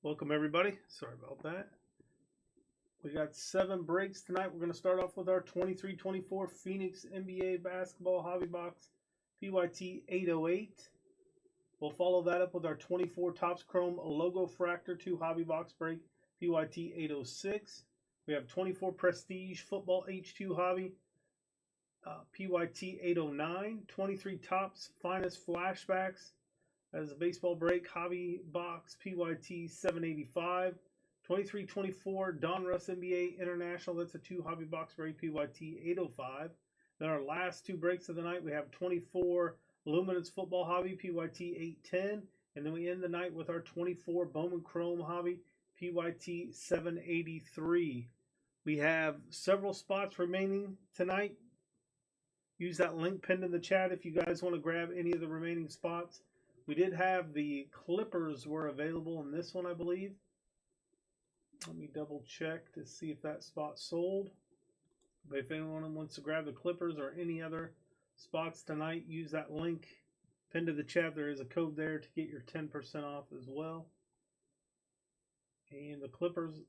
Welcome everybody. Sorry about that. We got 7 breaks tonight. We're going to start off with our 23-24 Phoenix NBA Basketball Hobby Box PYT 808. We'll follow that up with our 24 Topps Chrome Logo Fractor 2 Hobby Box break PYT 806. We have 24 Prestige Football H2 Hobby PYT 809. 23 Topps Finest Flashbacks as a baseball break hobby box PYT 785. 23-24 Donruss NBA International, that's a 2 hobby box break PYT 805. Then our last 2 breaks of the night, we have 24 Luminance Football Hobby PYT 810. And then we end the night with our 24 Bowman Chrome Hobby PYT 783. We have several spots remaining tonight. Use that link pinned in the chat if you guys want to grab any of the remaining spots. We did have the Clippers were available in this one, I believe. Let me double check to see if that spot sold. But if anyone wants to grab the Clippers or any other spots tonight, use that link pinned to the chat. There is a code there to get your 10% off as well. And the Clippers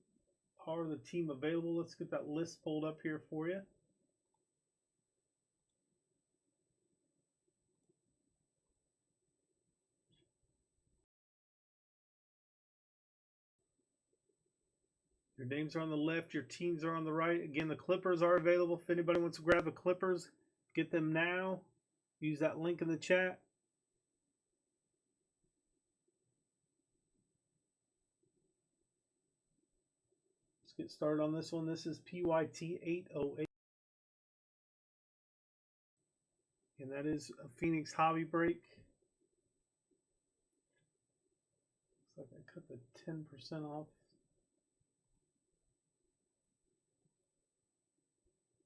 are the team available. Let's get that list pulled up here for you. Your names are on the left, your teams are on the right. Again, the Clippers are available. If anybody wants to grab the Clippers, get them now. Use that link in the chat. Let's get started on this one. This is PYT 808. And that is a Phoenix hobby break. Looks like I cut the 10% off.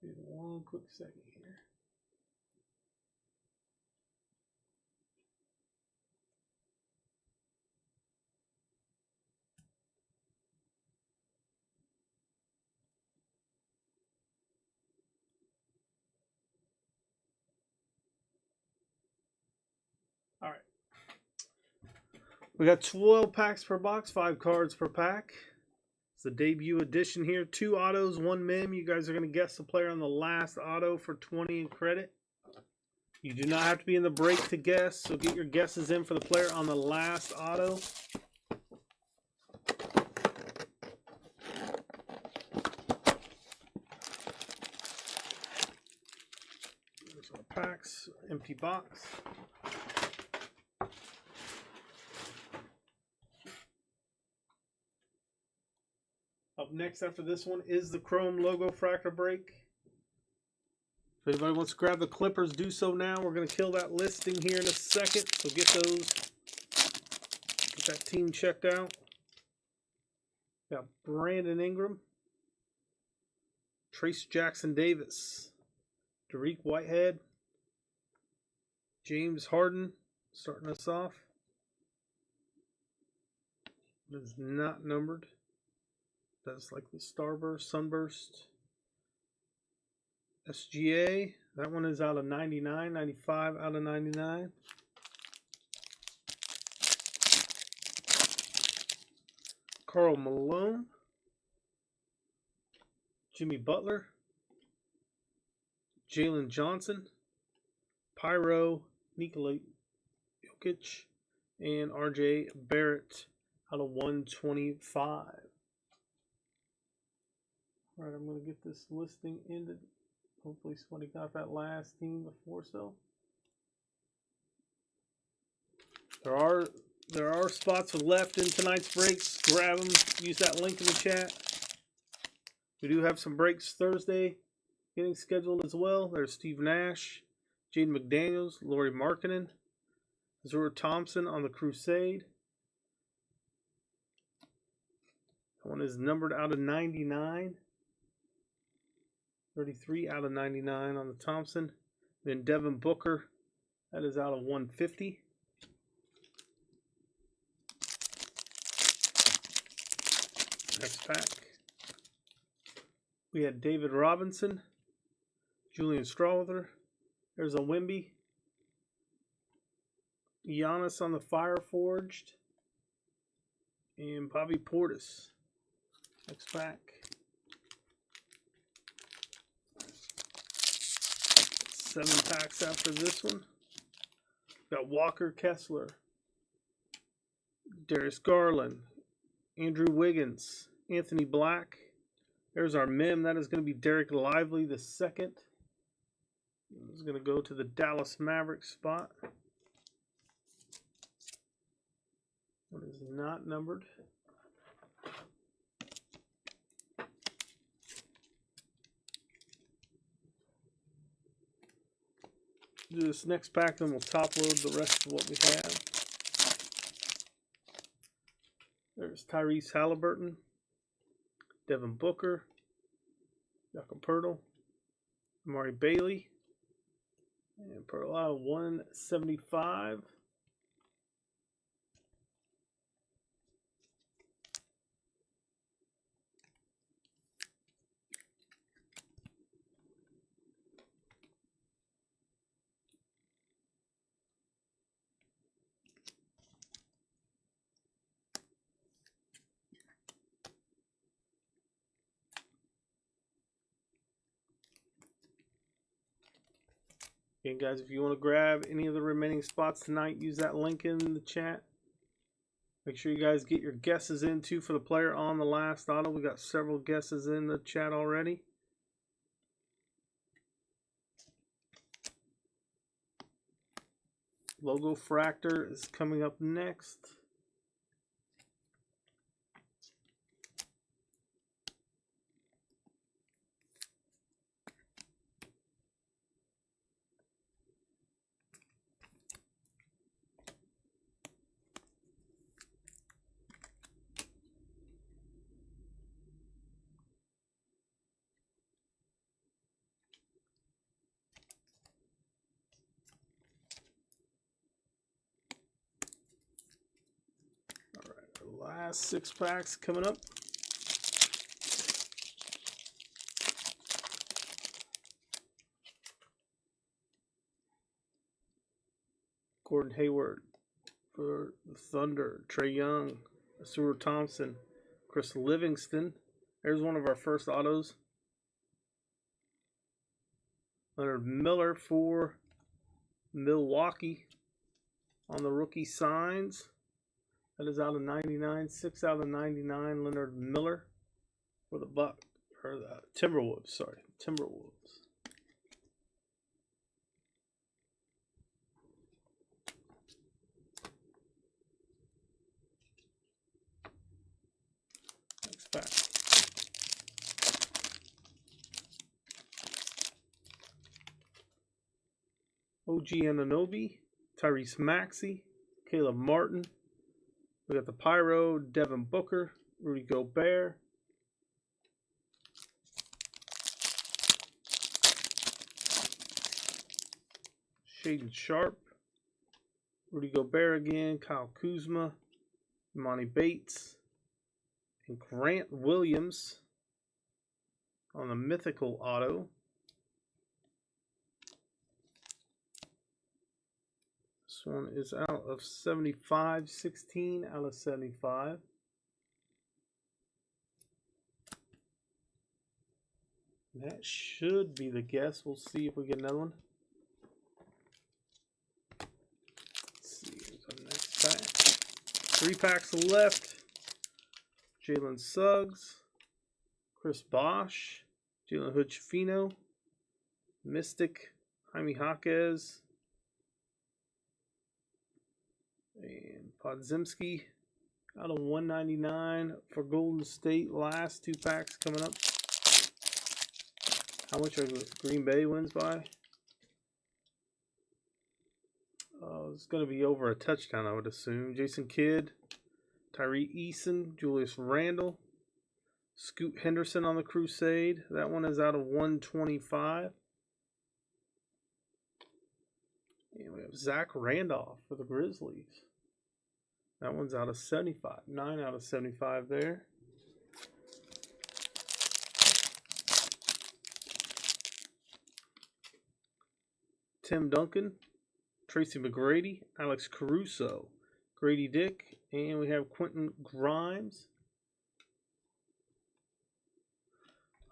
Give it one quick second here. All right. We got 12 packs per box, 5 cards per pack. It's the debut edition here. 2 autos, 1 mem. You guys are going to guess the player on the last auto for 20 in credit. You do not have to be in the break to guess, so get your guesses in for the player on the last auto. There's our packs, empty box. Up next after this one is the Chrome Logo Fractor break. If anybody wants to grab the Clippers, do so now. We're going to kill that listing here in a second. So get that team checked out. Got Brandon Ingram, Trace Jackson Davis, Dariq Whitehead, James Harden starting us off. It's not numbered. That's like the Starburst, Sunburst. SGA, that one is out of 99, 95 out of 99. Karl Malone, Jimmy Butler, Jalen Johnson, Pyro, Nikola Jokic, and RJ Barrett out of 125. All right, I'm going to get this listing ended. Hopefully somebody got that last team before so. There are spots left in tonight's breaks. Grab them. Use that link in the chat. We do have some breaks Thursday getting scheduled as well. There's Steve Nash, Jaden McDaniels, Lauri Markkanen, Azura Thompson on the Crusade. That one is numbered out of 99. 33 out of 99 on the Thompson. Then Devin Booker, that is out of 150. Next pack. We had David Robinson, Julian Strawther. There's a Wemby. Giannis on the Fire Forged. And Bobby Portis. Next pack. 7 packs after this one. Got Walker Kessler, Darius Garland, Andrew Wiggins, Anthony Black. There's our mem. That is going to be Derek Lively the second. It's going to go to the Dallas Mavericks spot. It is not numbered. Do this next pack, then we'll top load the rest of what we have. There's Tyrese Halliburton, Devin Booker, Jakob Poeltl, Amari Bailey, and Pearl out of 175. Again, guys, if you want to grab any of the remaining spots tonight, use that link in the chat. Make sure you guys get your guesses in, too, for the player on the last auto. We got several guesses in the chat already. Logo Fractor is coming up next. Last 6 packs coming up. Gordon Hayward for the Thunder. Trae Young, Asura Thompson, Chris Livingston. There's one of our first autos. Leonard Miller for Milwaukee on the rookie signs. That is out of 99. 6 out of 99. Leonard Miller for the Timberwolves. Sorry, Timberwolves. Next pack. OG Anunoby, Tyrese Maxey, Caleb Martin. We got the Pyro, Devin Booker, Rudy Gobert. Shaden Sharp, Rudy Gobert again, Kyle Kuzma, Monty Bates, and Grant Williams on the mythical auto. This one is out of 75, 16 out of 75. That should be the guess. We'll see if we get another one. Let's see, here's our next pack. 3 packs left. Jalen Suggs, Chris Bosh, Jalen Hood-Schifino, Mystic, Jaime Jaquez, and Podziemski out of 199 for Golden State. Last 2 packs coming up. How much are Green Bay wins by? It's going to be over a touchdown, I would assume. Jason Kidd, Tyree Eason, Julius Randle, Scoot Henderson on the Crusade. That one is out of 125. And we have Zach Randolph for the Grizzlies. That one's out of 75. 9 out of 75 there. Tim Duncan, Tracy McGrady, Alex Caruso, Grady Dick, and we have Quentin Grimes.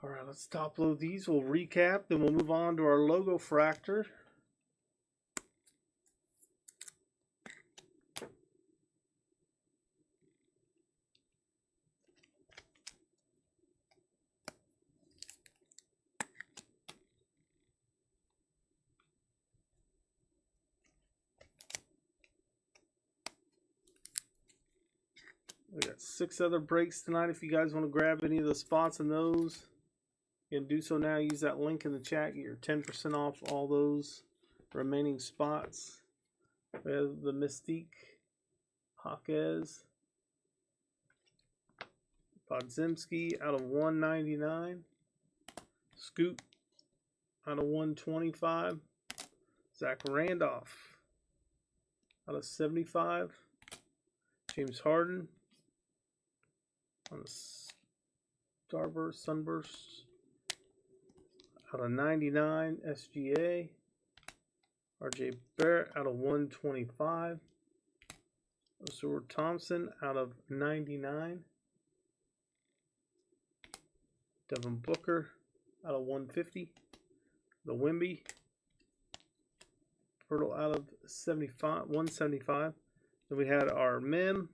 All right, let's top load these. We'll recap, then we'll move on to our logo fractor. We got 6 other breaks tonight. If you guys want to grab any of the spots in those, you can do so now. Use that link in the chat. Get your 10% off all those remaining spots. We have the Mystique, Jaquez, Podziemski out of 199, Scoot out of 125, Zach Randolph out of 75, James Harden on the Starburst, Sunburst out of 99, SGA, RJ Barrett out of 125, Osur Thompson out of 99, Devin Booker out of 150, the Wemby, Pirtle out of 175. Then we had our Mim,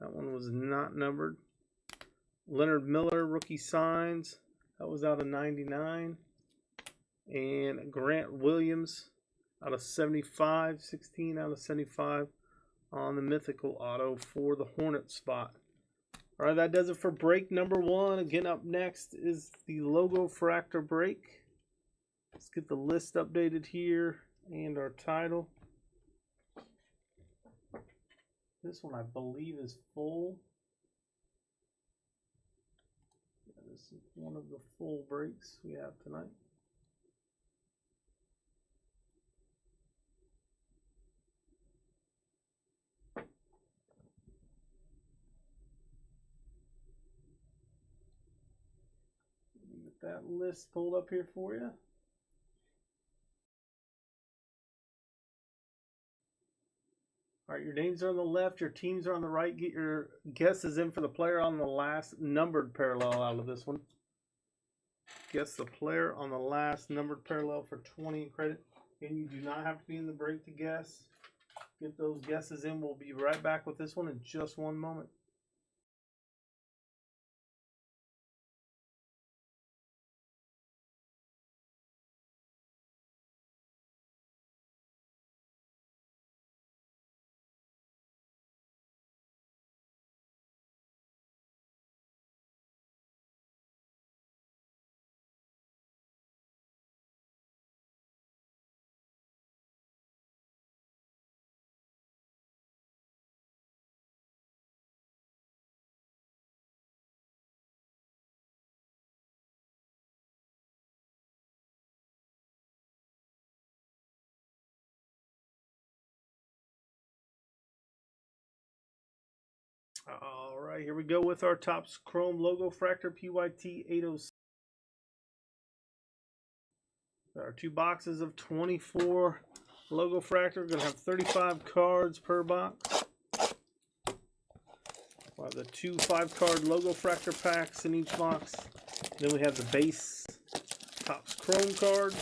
that one was not numbered. Leonard Miller, rookie signs, that was out of 99. And Grant Williams out of 75, 16 out of 75 on the mythical auto for the Hornet spot. All right, that does it for break number 1. Again, up next is the logo fractor break. Let's get the list updated here and our title. This one I believe is full. Yeah, this is one of the full breaks we have tonight. Get that list pulled up here for you. All right, your names are on the left, your teams are on the right. Get your guesses in for the player on the last numbered parallel out of this one. Guess the player on the last numbered parallel for 20 credit. And you do not have to be in the break to guess. Get those guesses in. We'll be right back with this one in just one moment. All right, here we go with our Topps Chrome logo fractor PYT 806. Our 2 boxes of 24 logo fractor. We're going to have 35 cards per box. We'll have the 2 5-card logo fractor packs in each box. Then we have the base Topps Chrome card.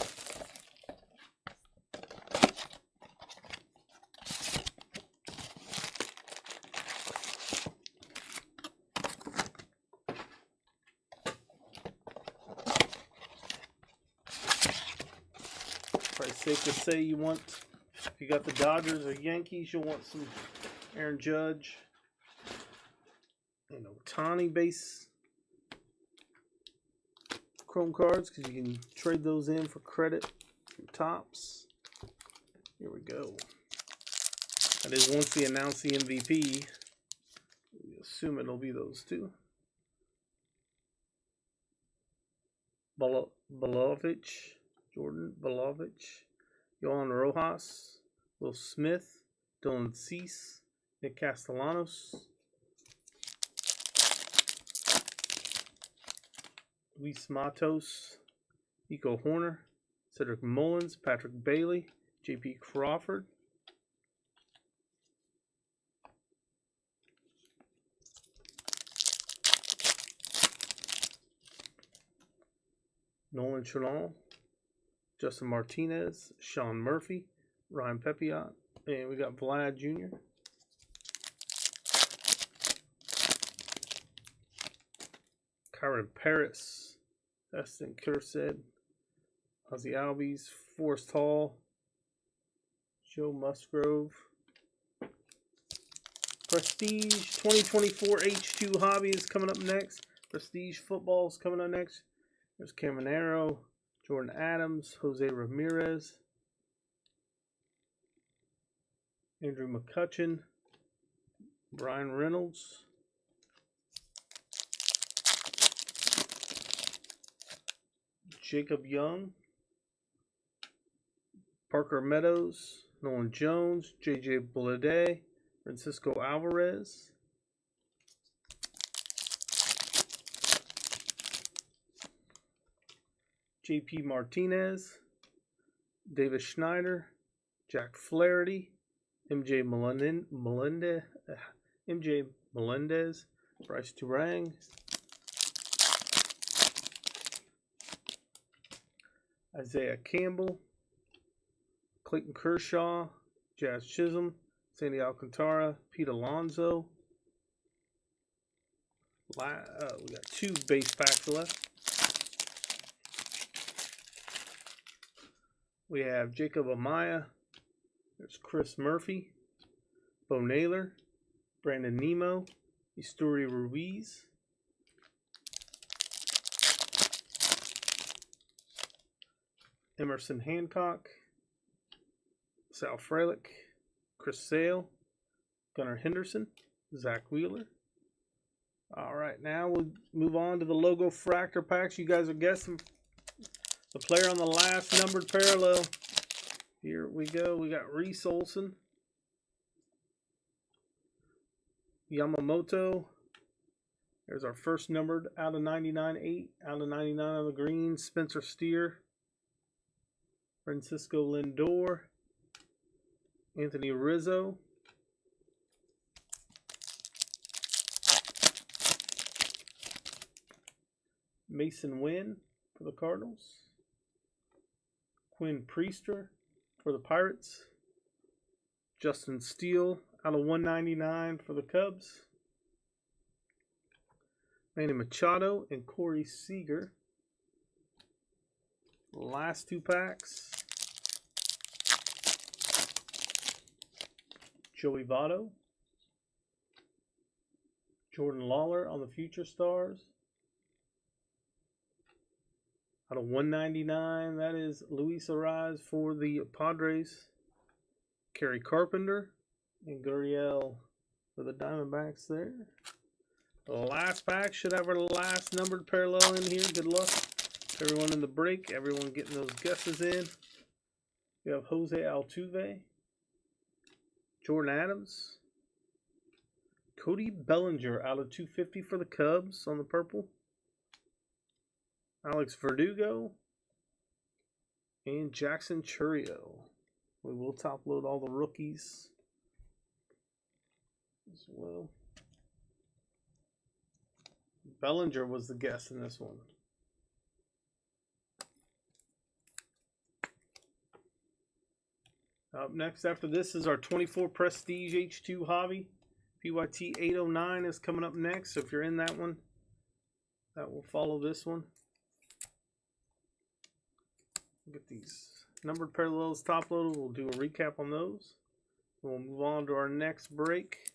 Probably safe to say you want, if you got the Dodgers or Yankees, you'll want some Aaron Judge and Ohtani base Chrome cards because you can trade those in for credit from Topps. Here we go. That is once they announce the MVP. We assume it'll be those 2. Belovich, Jordan Belovich, Yohan Rojas, Will Smith, Dylan Cease, Nick Castellanos, Luis Matos, Nico Horner, Cedric Mullins, Patrick Bailey, JP Crawford, Nolan Chanel, Justin Martinez, Sean Murphy, Ryan Pepiot, and we got Vlad Jr. Kyron Paris, Dustin Kursed, Ozzy Albies, Forrest Hall, Joe Musgrove. Prestige 2024 H2 Hobby is coming up next. Prestige Football is coming up next. There's Caminero, Jordan Adams, Jose Ramirez, Andrew McCutcheon, Brian Reynolds, Jacob Young, Parker Meadows, Nolan Jones, J.J. Blade, Francisco Alvarez, J.P. Martinez, Davis Schneider, Jack Flaherty, MJ Melendez, Bryce Turang, Isaiah Campbell, Clayton Kershaw, Jazz Chisholm, Sandy Alcantara, Pete Alonso. We got 2 base packs left. We have Jacob Amaya. There's Chris Murphy, Bo Naylor, Brandon Nemo, Esteury Ruiz, Emerson Hancock, Sal Frelick, Chris Sale, Gunnar Henderson, Zach Wheeler. All right, now we'll move on to the logo fractor packs. You guys are guessing the player on the last numbered parallel. Here we go. We got Reese Olson, Yamamoto. There's our first numbered out of 99, 8 out of 99 on the green. Spencer Steer, Francisco Lindor, Anthony Rizzo, Mason Wynn for the Cardinals, Quinn Priester for the Pirates, Justin Steele out of 199 for the Cubs, Manny Machado and Corey Seager. Last 2 packs. Joey Votto, Jordan Lawler on the Future Stars. Out of 199, that is Luis Arraez for the Padres, Kerry Carpenter, and Gurriel for the Diamondbacks there. The last pack should have our last numbered parallel in here. Good luck. Everyone in the break, everyone getting those guesses in. We have Jose Altuve, Jordan Adams, Cody Bellinger out of 250 for the Cubs on the purple, Alex Verdugo, and Jackson Chourio. We will top load all the rookies as well. Bellinger was the guess in this one. Up next after this is our 24 Prestige H2 Hobby. PYT 809 is coming up next. So if you're in that one, that will follow this one. Get these numbered parallels top loaded. We'll do a recap on those. We'll move on to our next break.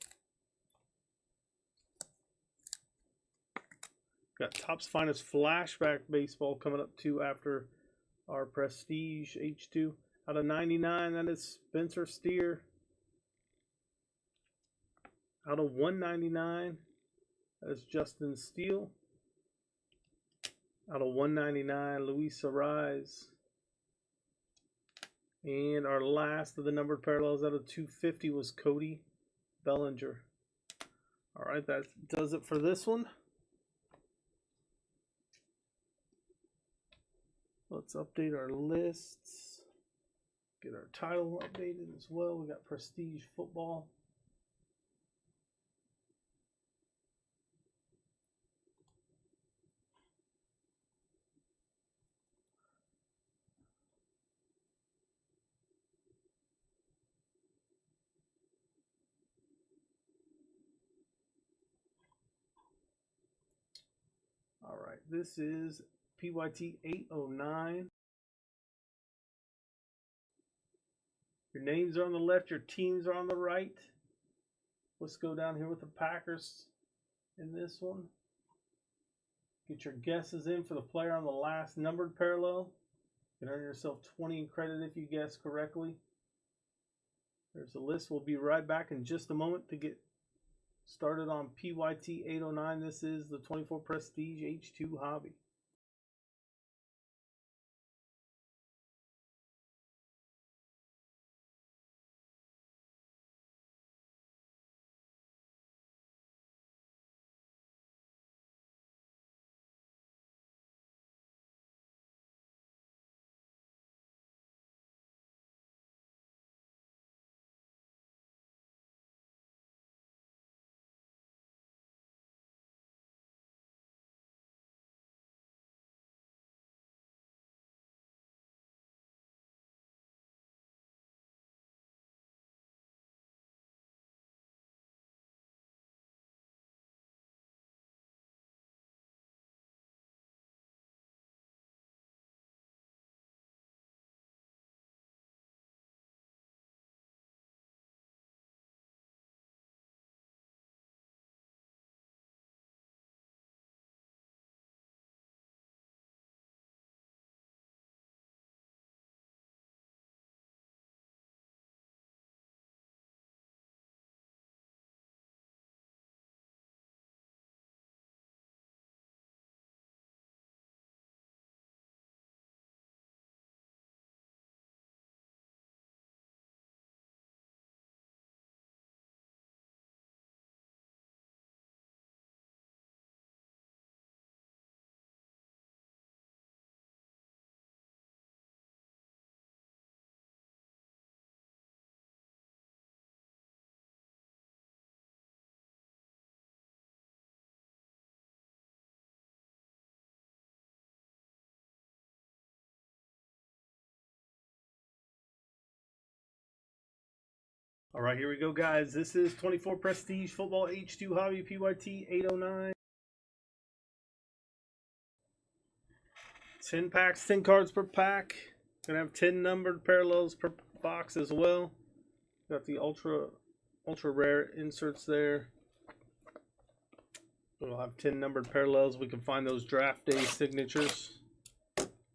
Got Topps Finest Flashback Baseball coming up too after our Prestige H2. Out of 99, that is Spencer Steer. Out of 199, that is Justin Steele. Out of 199, Luis Arraez. And our last of the numbered parallels out of 250 was Cody Bellinger. All right, that does it for this one. Let's update our lists. Get our title updated as well. We got Prestige Football. All right, this is PYT 809. Your names are on the left, your teams are on the right. Let's go down here with the Packers in this one. Get your guesses in for the player on the last numbered parallel. You can earn yourself 20 in credit if you guess correctly. There's a list. We'll be right back in just a moment to get started on PYT 809. This is the 24 Prestige H2 Hobby. All right, here we go, guys. This is 24 Prestige Football H2 Hobby PYT 809. 10 packs, 10 cards per pack. Gonna have 10 numbered parallels per box as well. Got the ultra rare inserts there. We'll have 10 numbered parallels. We can find those draft day signatures.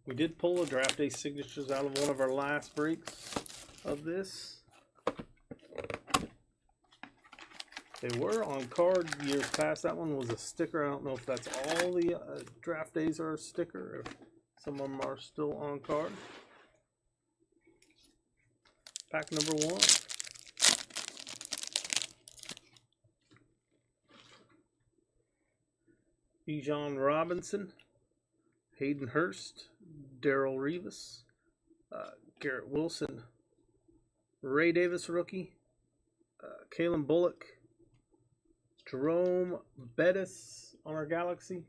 We did pull the draft day signatures out of one of our last breaks of this. They were on card years past. That one was a sticker. I don't know if that's all the draft days are a sticker, or if some of them are still on card. Pack number 1. Bijan Robinson, Hayden Hurst, Darrell Revis, Garrett Wilson, Ray Davis rookie, Kalen Bullock, Jerome Bettis on our Galaxy.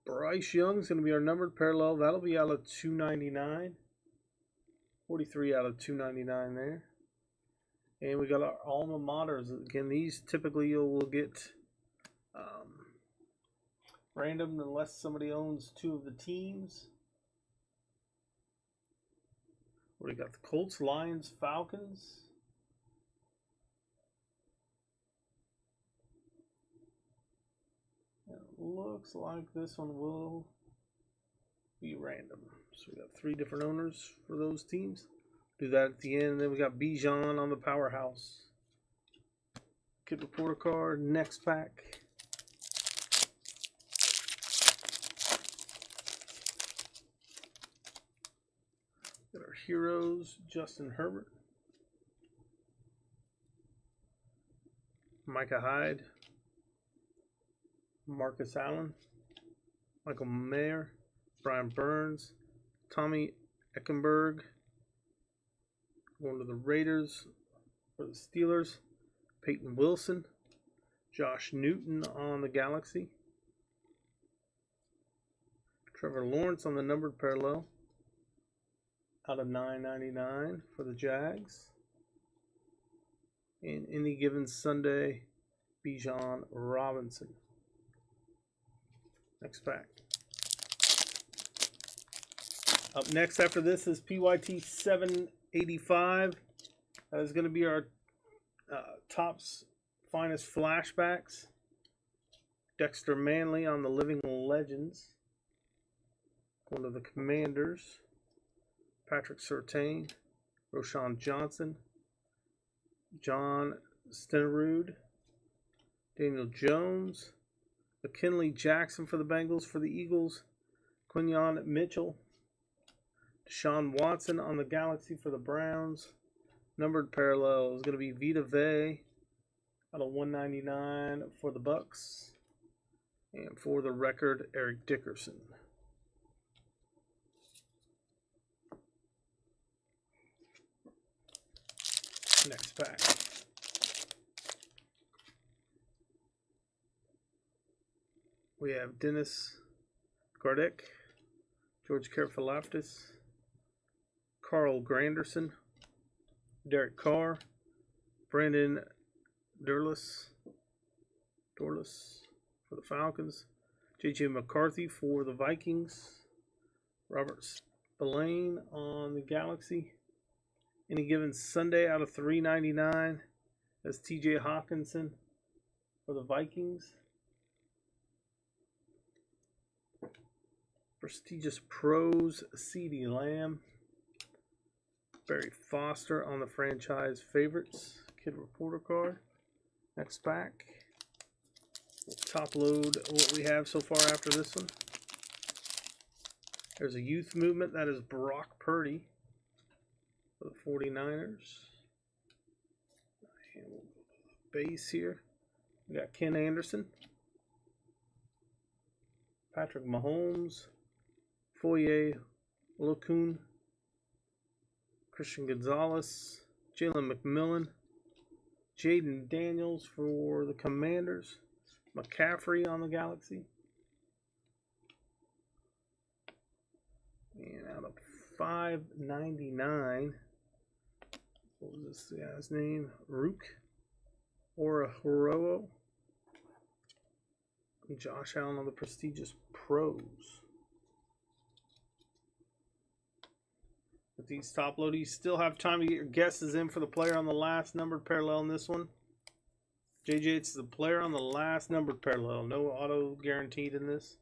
Bryce Young's going to be our numbered parallel. That'll be out of 299. 43 out of 299 there. And we got our alma maters. Again, these typically you will get random unless somebody owns 2 of the teams. We got the Colts, Lions, Falcons. It looks like this one will be random. So we got 3 different owners for those teams. Do that at the end. And then we got Bijan on the powerhouse. Kid reporter card, next pack. Got our heroes, Justin Herbert, Micah Hyde, Marcus Allen, Michael Mayer, Brian Burns, Tommy Eckenberg. Going to the Raiders for the Steelers, Peyton Wilson, Josh Newton on the Galaxy, Trevor Lawrence on the numbered parallel, out of 999 for the Jags. And any given Sunday, Bijan Robinson. Next pack. Up next after this is PYT 785. That is going to be our Topps Finest Flashbacks. Dexter Manley on the Living Legends. One of the Commanders. Patrick Surtain. Roshan Johnson. John Stenerud. Daniel Jones. McKinley Jackson for the Bengals. For the Eagles, Quinyon Mitchell. Deshaun Watson on the Galaxy for the Browns. Numbered parallel is going to be Vita Vea out of 199 for the Bucks. And for the record, Eric Dickerson. Next pack. We have Dennis Gardeck, George Karafalaftis, Carl Granderson, Derek Carr, Brandon Dorlus for the Falcons, J.J. McCarthy for the Vikings, Robert Spillane on the Galaxy. Any given Sunday out of 399 as T.J. Hawkinson for the Vikings. Prestigious Pros, CeeDee Lamb. Barry Foster on the Franchise Favorites Kid Reporter card. Next pack. We'll top load what we have so far after this one. There's a youth movement. That is Brock Purdy for the 49ers. And we'll go to the base here. We got Ken Anderson. Patrick Mahomes. Foye Olokun. Christian Gonzalez. Jalen McMillan. Jaden Daniels for the Commanders. McCaffrey on the Galaxy. And out of 599, what was this guy's name? Rook Orahoro. Josh Allen on the Prestigious Pros. With these top load, you still have time to get your guesses in for the player on the last numbered parallel in this one. JJ, it's the player on the last numbered parallel. No auto guaranteed in this.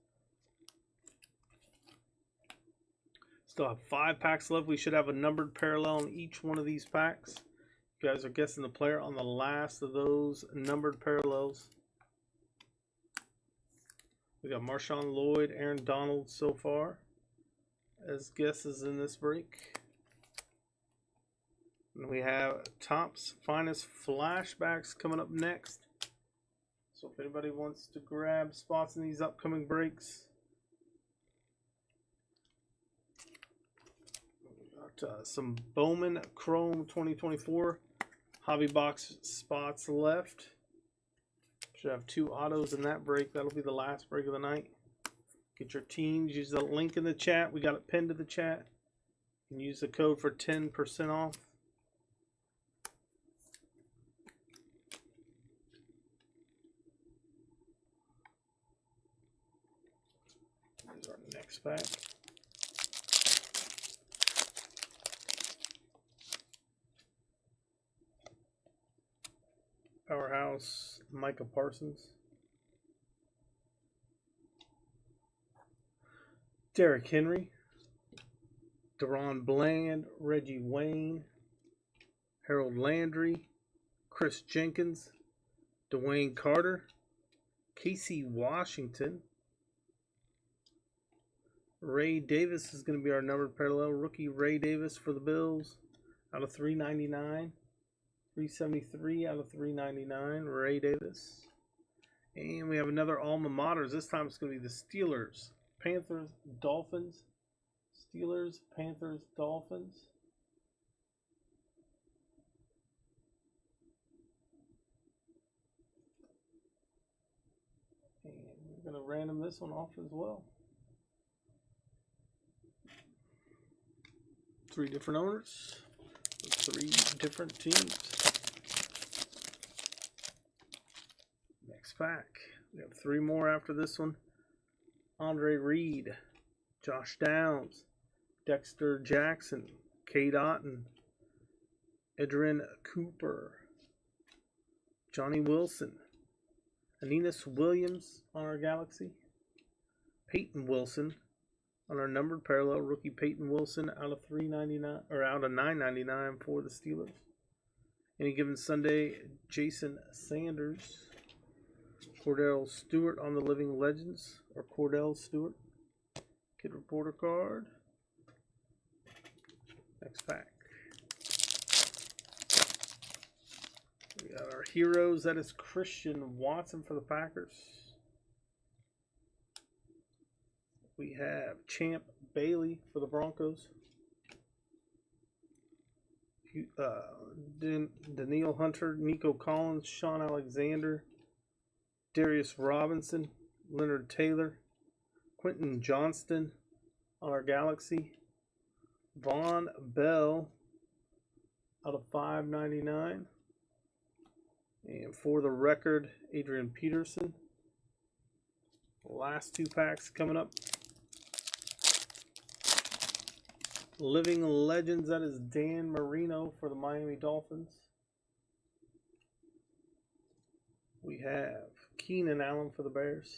Still have 5 packs left. We should have a numbered parallel in each one of these packs. You guys are guessing the player on the last of those numbered parallels. We got Marshawn Lloyd, Aaron Donald so far as guesses in this break. And we have Topps Finest Flashbacks coming up next. So if anybody wants to grab spots in these upcoming breaks, we got some Bowman Chrome 2024 hobby box spots left. Should have 2 autos in that break. That'll be the last break of the night. Get your teams. Use the link in the chat. We got it pinned to the chat. You can use the code for 10% off. Here's our next pack. Powerhouse Micah Parsons. Derrick Henry. Deron Bland. Reggie Wayne. Harold Landry. Chris Jenkins. Dwayne Carter. Casey Washington. Ray Davis is going to be our numbered parallel. Rookie Ray Davis for the Bills out of 399. 373 out of 399, Ray Davis. And we have another alma maters. This time it's going to be the Steelers, Panthers, Dolphins. Steelers, Panthers, Dolphins. And we're going to random this one off as well. 3 different owners, 3 different teams. Next pack. We have 3 more after this one. Andre Reed, Josh Downs, Dexter Jackson, Cade Otton, Edrin Cooper, Johnny Wilson, Aeneas Williams on our Galaxy, Peyton Wilson on our numbered parallel, rookie Peyton Wilson out of 399 or out of 999 for the Steelers. Any given Sunday, Jason Sanders, Cordell Stewart on the Living Legends, or Cordell Stewart. Kid Reporter card. Next pack. We got our heroes. That is Christian Watson for the Packers. We have Champ Bailey for the Broncos. Daniil Hunter, Nico Collins, Sean Alexander, Darius Robinson, Leonard Taylor, Quentin Johnston on our Galaxy, Von Bell out of 599, and for the record, Adrian Peterson. Last two packs coming up. Living Legends, that is Dan Marino for the Miami Dolphins. We have Keenan Allen for the Bears.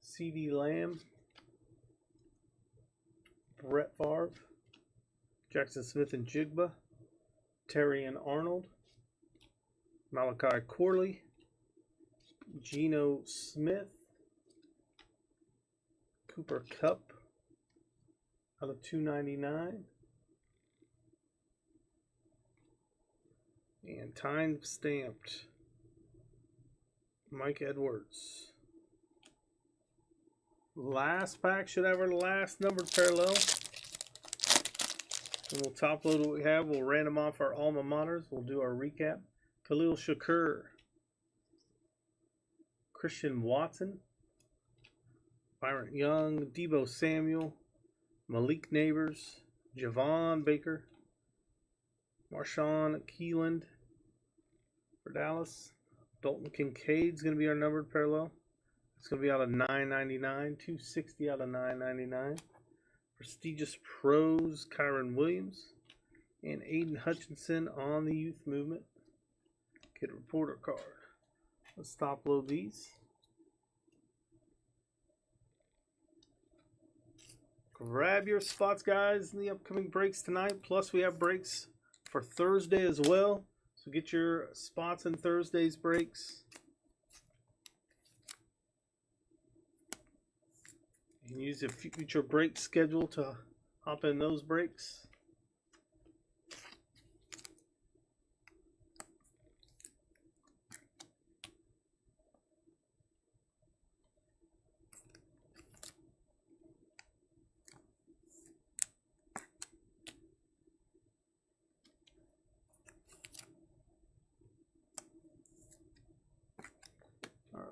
CeeDee Lamb. Brett Favre. Jackson Smith and Jigba. Terry and Arnold. Malachi Corley. Geno Smith. Cooper Kupp out of 299. And time stamped Mike Edwards. Last pack should have our last numbered parallel. And we'll top load what we have. We'll random off our alma maters. We'll do our recap. Khalil Shakur. Christian Watson. Byron Young, Deebo Samuel, Malik Neighbors, Javon Baker, Marshawn Keeland for Dallas. Dalton Kincaid's going to be our numbered parallel. It's going to be out of 999, 260 out of 999. Prestigious Pros, Kyron Williams, and Aiden Hutchinson on the Youth Movement. Kid Reporter card. Let's top load these. Grab your spots, guys, in the upcoming breaks tonight. Plus, we have breaks for Thursday as well. So get your spots in Thursday's breaks. You can use the future break schedule to hop in those breaks.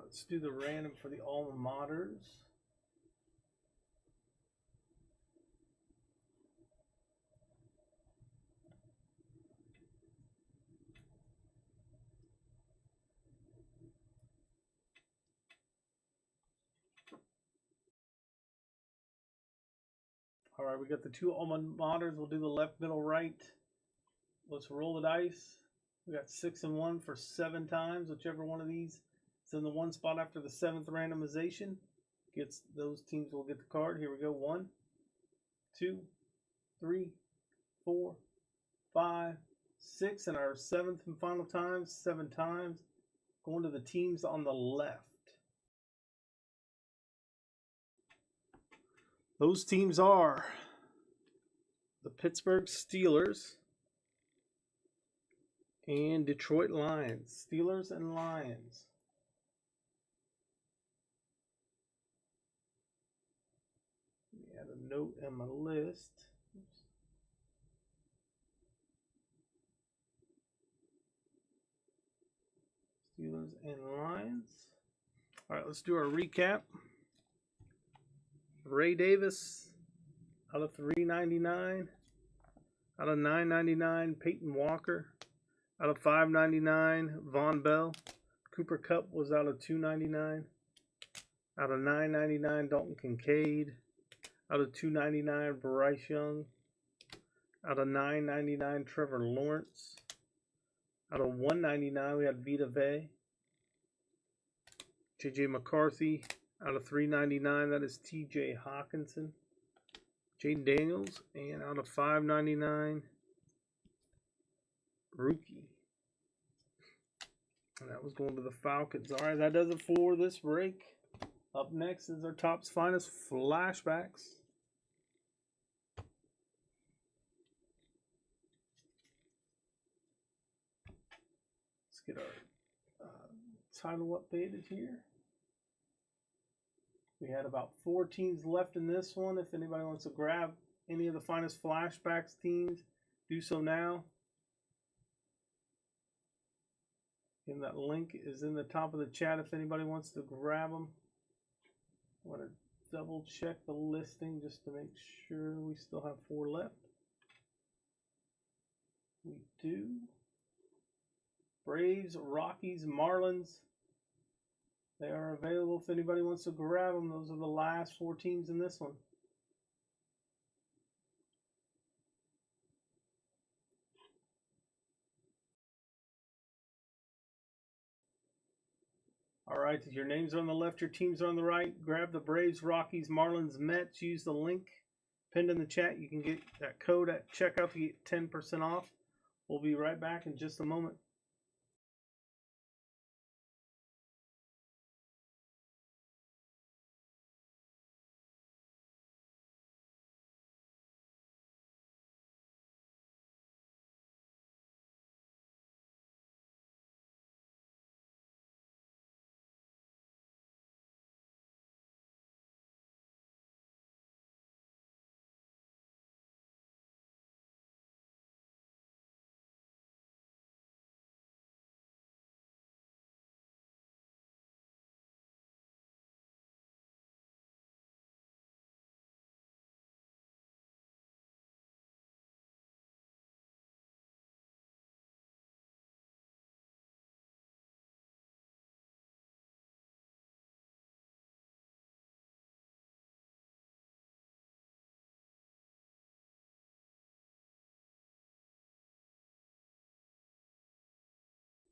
Let's do the random for the alma maters. All right, we got the two alma maters. We'll do the left, middle, right. Let's roll the dice. We got 6 and 1 for 7 times. Whichever one of these is in the one spot after the 7th randomization gets, those teams will get the card. Here we go. 1, 2, 3, 4, 5, 6, and our 7th and final times, 7 times, going to the teams on the left. Those teams are the Pittsburgh Steelers and Detroit Lions. Steelers and Lions. Add a note in my list. Oops. Steelers and Lions. All right, let's do our recap. Ray Davis out of 399. Out of 999, Peyton Walker. Out of 599, Von Bell. Cooper Kupp was out of 299. Out of 9.99, Dalton Kincaid. Out of 2.99, Bryce Young. Out of 9.99, Trevor Lawrence. Out of 1.99, we had Vita Vea. J.J. McCarthy. Out of 3.99, that is T.J. Hawkinson. Jaden Daniels. And out of 5.99, rookie. And that was going to the Falcons. All right, that does it for this break. Up next is our Topps Finest Flashbacks. Let's get our title updated here. We had about 4 teams left in this one. If anybody wants to grab any of the Finest Flashbacks teams, do so now. And that link is in the top of the chat if anybody wants to grab them. I want to double check the listing just to make sure we still have 4 left. We do. Braves, Rockies, Marlins. They are available if anybody wants to grab them. Those are the last 4 teams in this one. All right, your names are on the left, your teams are on the right. Grab the Braves, Rockies, Marlins, Mets. Use the link pinned in the chat. You can get that code at checkout to get 10% off. We'll be right back in just a moment.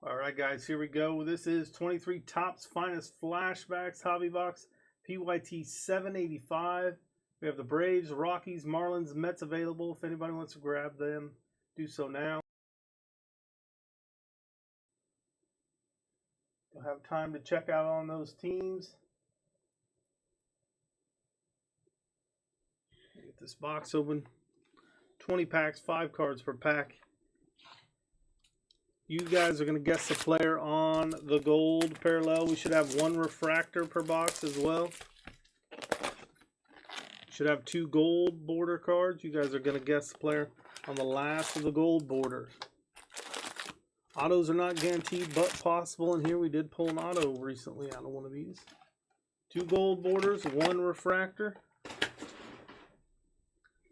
All right, guys, here we go. This is 23 Topps Finest Flashbacks Hobby Box, PYT 785. We have the Braves, Rockies, Marlins, Mets available. If anybody wants to grab them, do so now. You'll have time to check out on those teams. Get this box open. 20 packs, 5 cards per pack. You guys are going to guess the player on the gold parallel. We should have 1 refractor per box as well. Should have 2 gold border cards. You guys are going to guess the player on the last of the gold border. Autos are not guaranteed, but possible. And here we did pull an auto recently out of one of these. 2 gold borders, 1 refractor.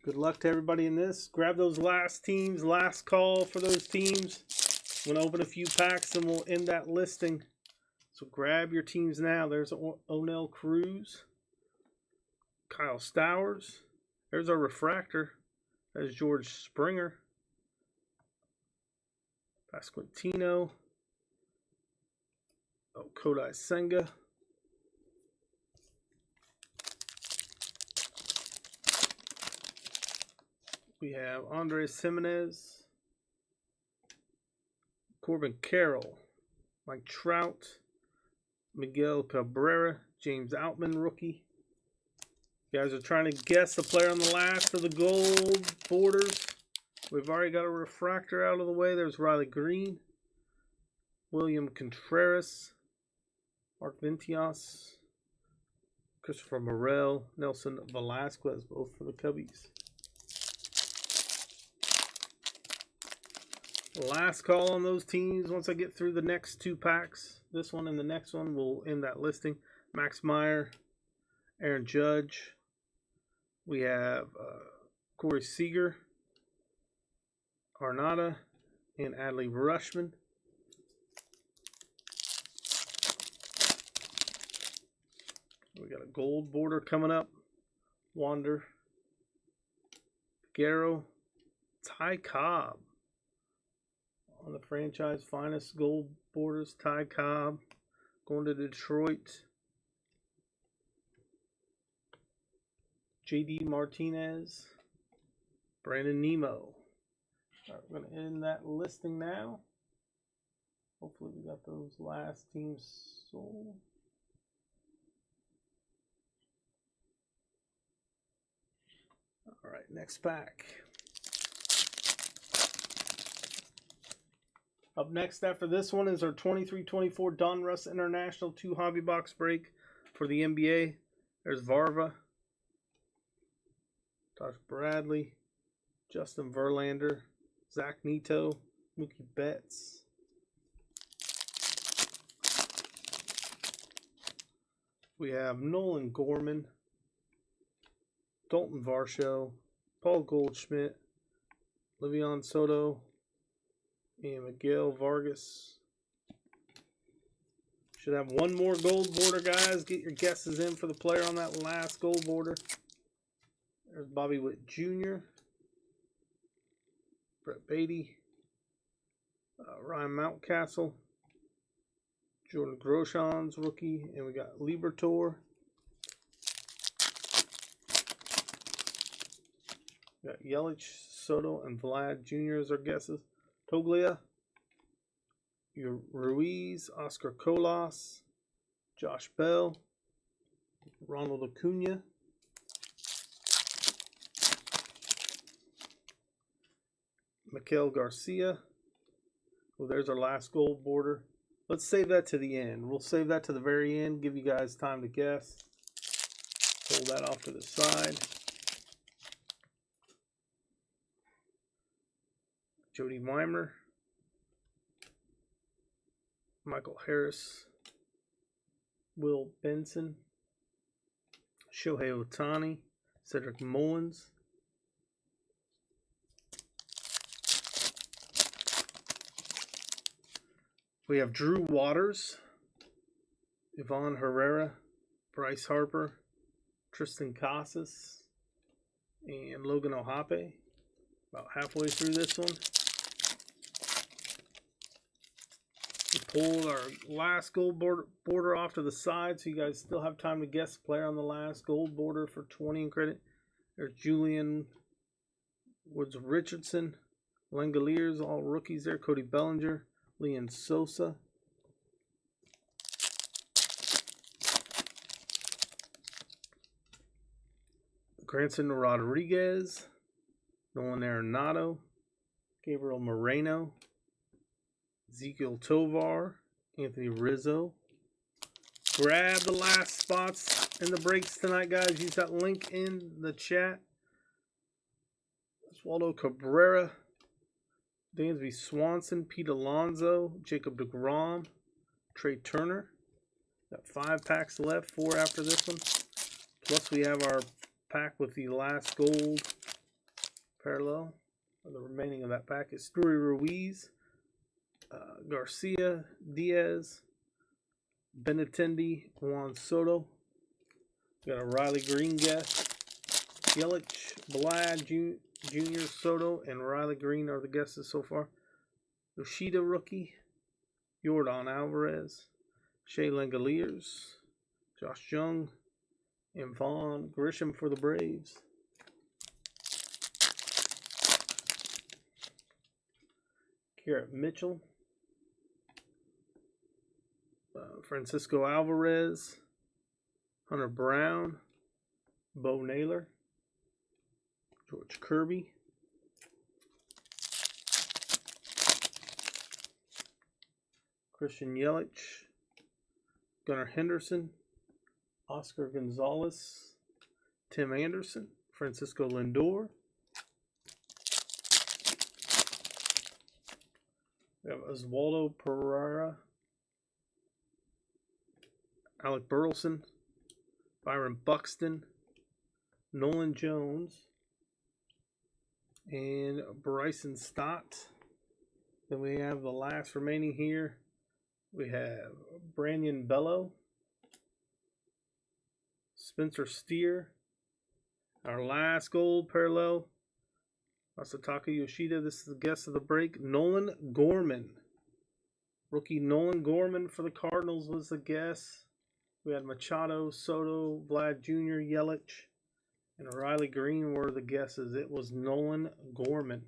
Good luck to everybody in this. Grab those last teams. Last call for those teams. I'm going to open a few packs and we'll end that listing. So grab your teams now. There's O'Neill Cruz. Kyle Stowers. There's our refractor. There's George Springer. Pasquantino. Oh, Kodai Senga. We have Andres Jimenez. Corbin Carroll, Mike Trout, Miguel Cabrera, James Outman, rookie. You guys are trying to guess the player on the last of the gold borders. We've already got a refractor out of the way. There's Riley Green, William Contreras, Mark Vintias, Christopher Morel, Nelson Velasquez, both for the Cubbies. Last call on those teams. Once I get through the next 2 packs, this one and the next one, we'll end that listing. Max Meyer, Aaron Judge. We have Corey Seager, Arnada, and Adley Rushman. We got a gold border coming up. Wander. Garrow. Ty Cobb. On the franchise finest gold borders. Ty Cobb. Going to Detroit. JD Martinez. Brandon Nemo. All right, we're going to end that listing now. Hopefully we got those last teams sold. All right, next pack. Up next after this one is our 23-24 Donruss International 2 hobby box break for the NBA. There's Varva, Josh Bradley, Justin Verlander, Zach Neto, Mookie Betts. We have Nolan Gorman, Dalton Varsho, Paul Goldschmidt, Livion Soto, and Miguel Vargas. Should have one more gold border, guys. Get your guesses in for the player on that last gold border. There's Bobby Witt Jr., Brett Beatty, Ryan Mountcastle, Jordan Groshans, rookie, and we got Libertor. We got Yelich, Soto, and Vlad Jr. as our guesses. Toglia, Ruiz, Oscar Colas, Josh Bell, Ronald Acuna, Miguel Garcia. Well, there's our last gold border. Let's save that to the end. We'll save that to the very end, give you guys time to guess. Hold that off to the side. Jody Weimer, Michael Harris, Will Benson, Shohei Ohtani, Cedric Mullins, we have Drew Waters, Ivan Herrera, Bryce Harper, Tristan Casas, and Logan Ohape. About halfway through this one. We pulled our last gold border off to the side, so you guys still have time to guess the player on the last gold border for 20 in credit. There's Julian Woods Richardson, Langoliers, all rookies there. Cody Bellinger, Leon Sosa. Granson Rodriguez, Nolan Arenado, Gabriel Moreno, Ezekiel Tovar, Anthony Rizzo. Grab the last spots in the breaks tonight, guys. Use that link in the chat. Oswaldo Cabrera, Dansby Swanson, Pete Alonso, Jacob deGrom, Trey Turner. Got 5 packs left, 4 after this one. Plus we have our pack with the last gold parallel. The remaining of that pack is Stewie Ruiz, Garcia, Diaz, Benintendi, Juan Soto. We got a Riley Green guest. Yelich, Vlad Jr., Soto, and Riley Green are the guesses so far. Yoshida rookie, Yordan Alvarez, Shea Langoliers, Josh Jung, and Vaughn Grisham for the Braves. Garrett Mitchell, Francisco Alvarez, Hunter Brown, Bo Naylor, George Kirby, Christian Yelich, Gunnar Henderson, Oscar Gonzalez, Tim Anderson, Francisco Lindor. We have Oswaldo Pereira, Alec Burleson, Byron Buxton, Nolan Jones, and Bryson Stott. Then we have the last remaining here. We have Brandon Bello, Spencer Steer. Our last gold parallel, Masataka Yoshida. This is the guess of the break. Nolan Gorman. Rookie Nolan Gorman for the Cardinals was the guess. We had Machado, Soto, Vlad Jr., Yelich, and Riley Green were the guesses. It was Nolan Gorman.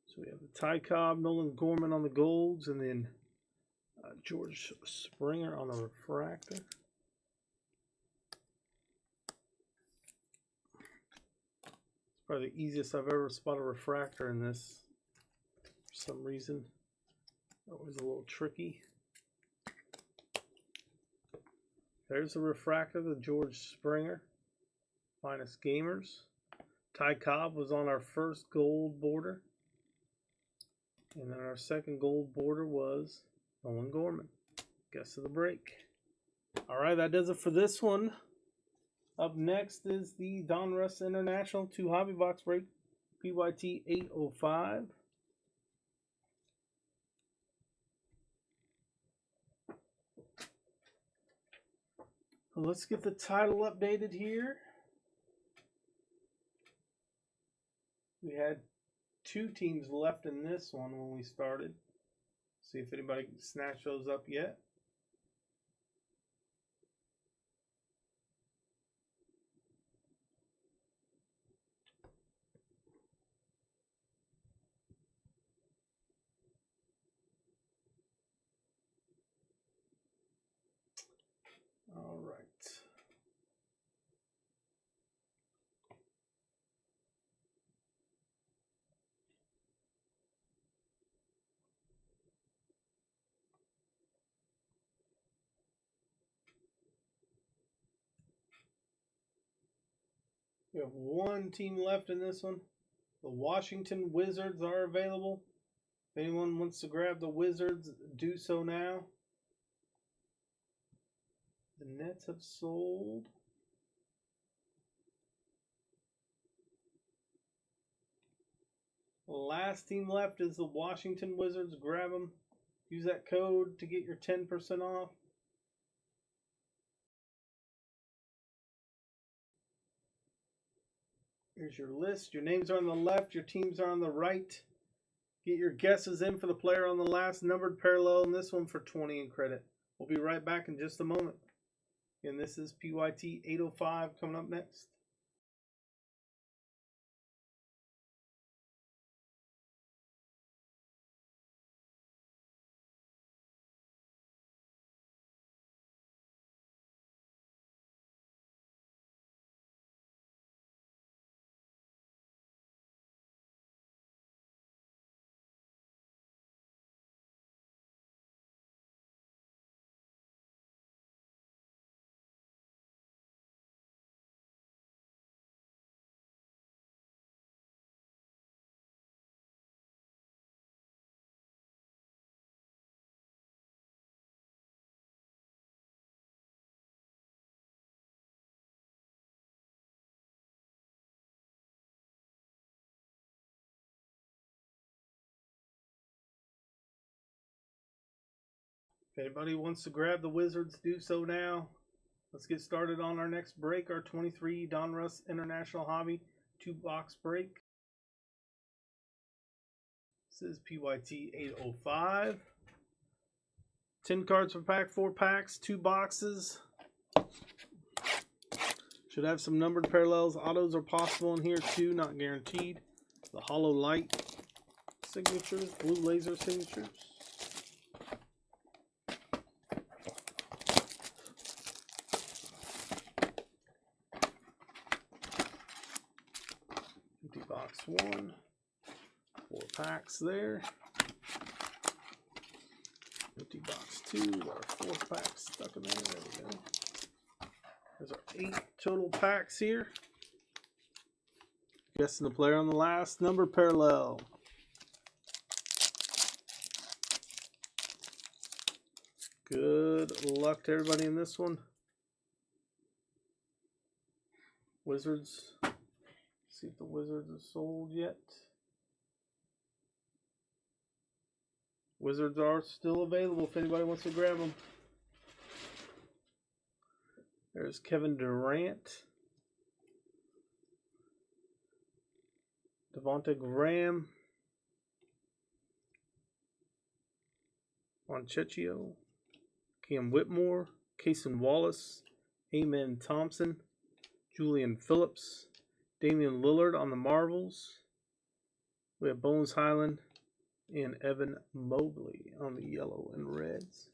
So we have the Ty Cobb, Nolan Gorman on the golds, and then George Springer on the refractor. It's probably the easiest I've ever spotted a refractor in this. For some reason, always a little tricky. There's the refractor, the George Springer, Finest Gamers. Ty Cobb was on our first gold border. And then our second gold border was Nolan Gorman. Guess of the break. All right, that does it for this one. Up next is the Donruss International 2 Hobby Box break, PYT 805. Let's get the title updated here. We had 2 teams left in this one when we started. See if anybody can snatch those up yet. All right. We have 1 team left in this one. The Washington Wizards are available. If anyone wants to grab the Wizards, do so now. The Nets have sold. The last team left is the Washington Wizards. Grab them. Use that code to get your 10% off. Here's your list. Your names are on the left. Your teams are on the right. Get your guesses in for the player on the last numbered parallel, and this one for 20 in credit. We'll be right back in just a moment. And this is PYT 805 coming up next. If anybody wants to grab the Wizards, do so now. Let's get started on our next break, our 23 Donruss International Hobby 2-box break. This is PYT 805. 10 cards per pack, 4 packs, 2 boxes. Should have some numbered parallels. Autos are possible in here too, not guaranteed. The Hollow Light signatures, Blue Laser signatures. Empty box 1. 4 packs there. Empty box 2. Our 4 packs stuck in there. There we go. There's our 8 total packs here. Guessing the player on the last number parallel. Good luck to everybody in this one. Wizards. See if the Wizards are sold yet. Wizards are still available if anybody wants to grab them. There's Kevin Durant. Devonta Graham. Monchechio. Cam Whitmore. Cason Wallace. Amen Thompson. Julian Phillips. Damian Lillard on the Marvels. We have Bones Highland and Evan Mobley on the yellow and reds.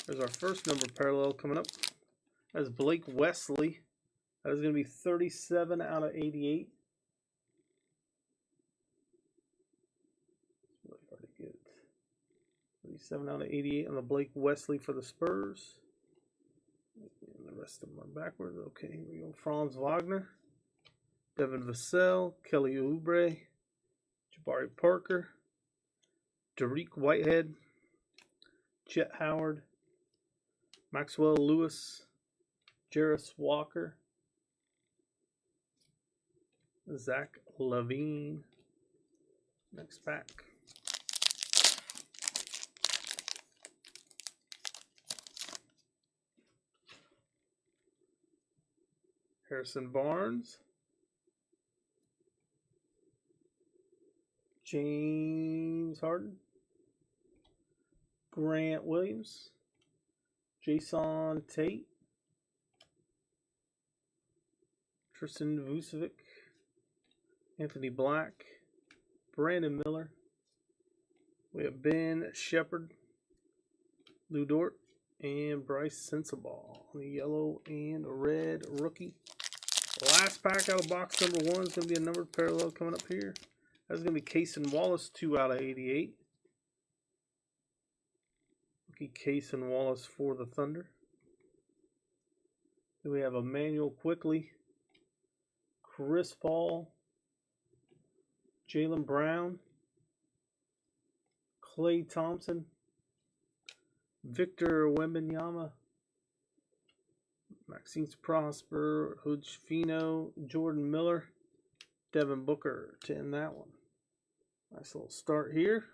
There's our first number parallel coming up. That's Blake Wesley. That is going to be 37 out of 88. Really hard to get. 37 out of 88 on the Blake Wesley for the Spurs. And the rest of them are backwards. Okay, here we go. Franz Wagner. Devin Vassell. Kelly Oubre. Jabari Parker. Derek Whitehead. Chet Howard. Maxwell Lewis. Jarris Walker. Zach LaVine. Next pack. Harrison Barnes. James Harden. Grant Williams. Jason Tate. Tristan Vucevic. Anthony Black. Brandon Miller. We have Ben Shepard. Lou Dort. And Bryce Sensabaugh on the yellow and red rookie. Last pack out of box number 1 is going to be a numbered parallel coming up here. That's going to be Cason Wallace, 2 out of 88. Rookie Cason Wallace for the Thunder. Then we have Emmanuel Quickley, Chris Paul, Jaylen Brown, Klay Thompson, Victor Wembanyama, Maxine Prosper, Hooch Fino, Jordan Miller, Devin Booker to end that one. Nice little start here.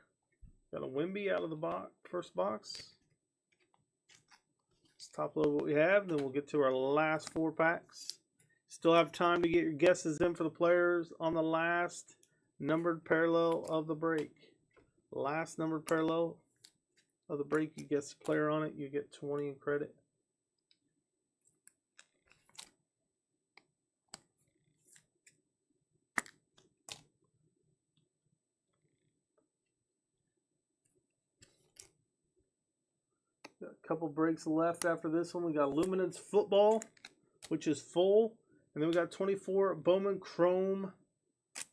Got a Wemby out of the box, first box. Let's top load what we have, then we'll get to our last 4 packs. Still have time to get your guesses in for the players on the last numbered parallel of the break. Last numbered parallel of the break, you guess the player on it, you get 20 in credit. Got a couple breaks left after this one. We got Luminance Football, which is full. And then we got 24 Bowman Chrome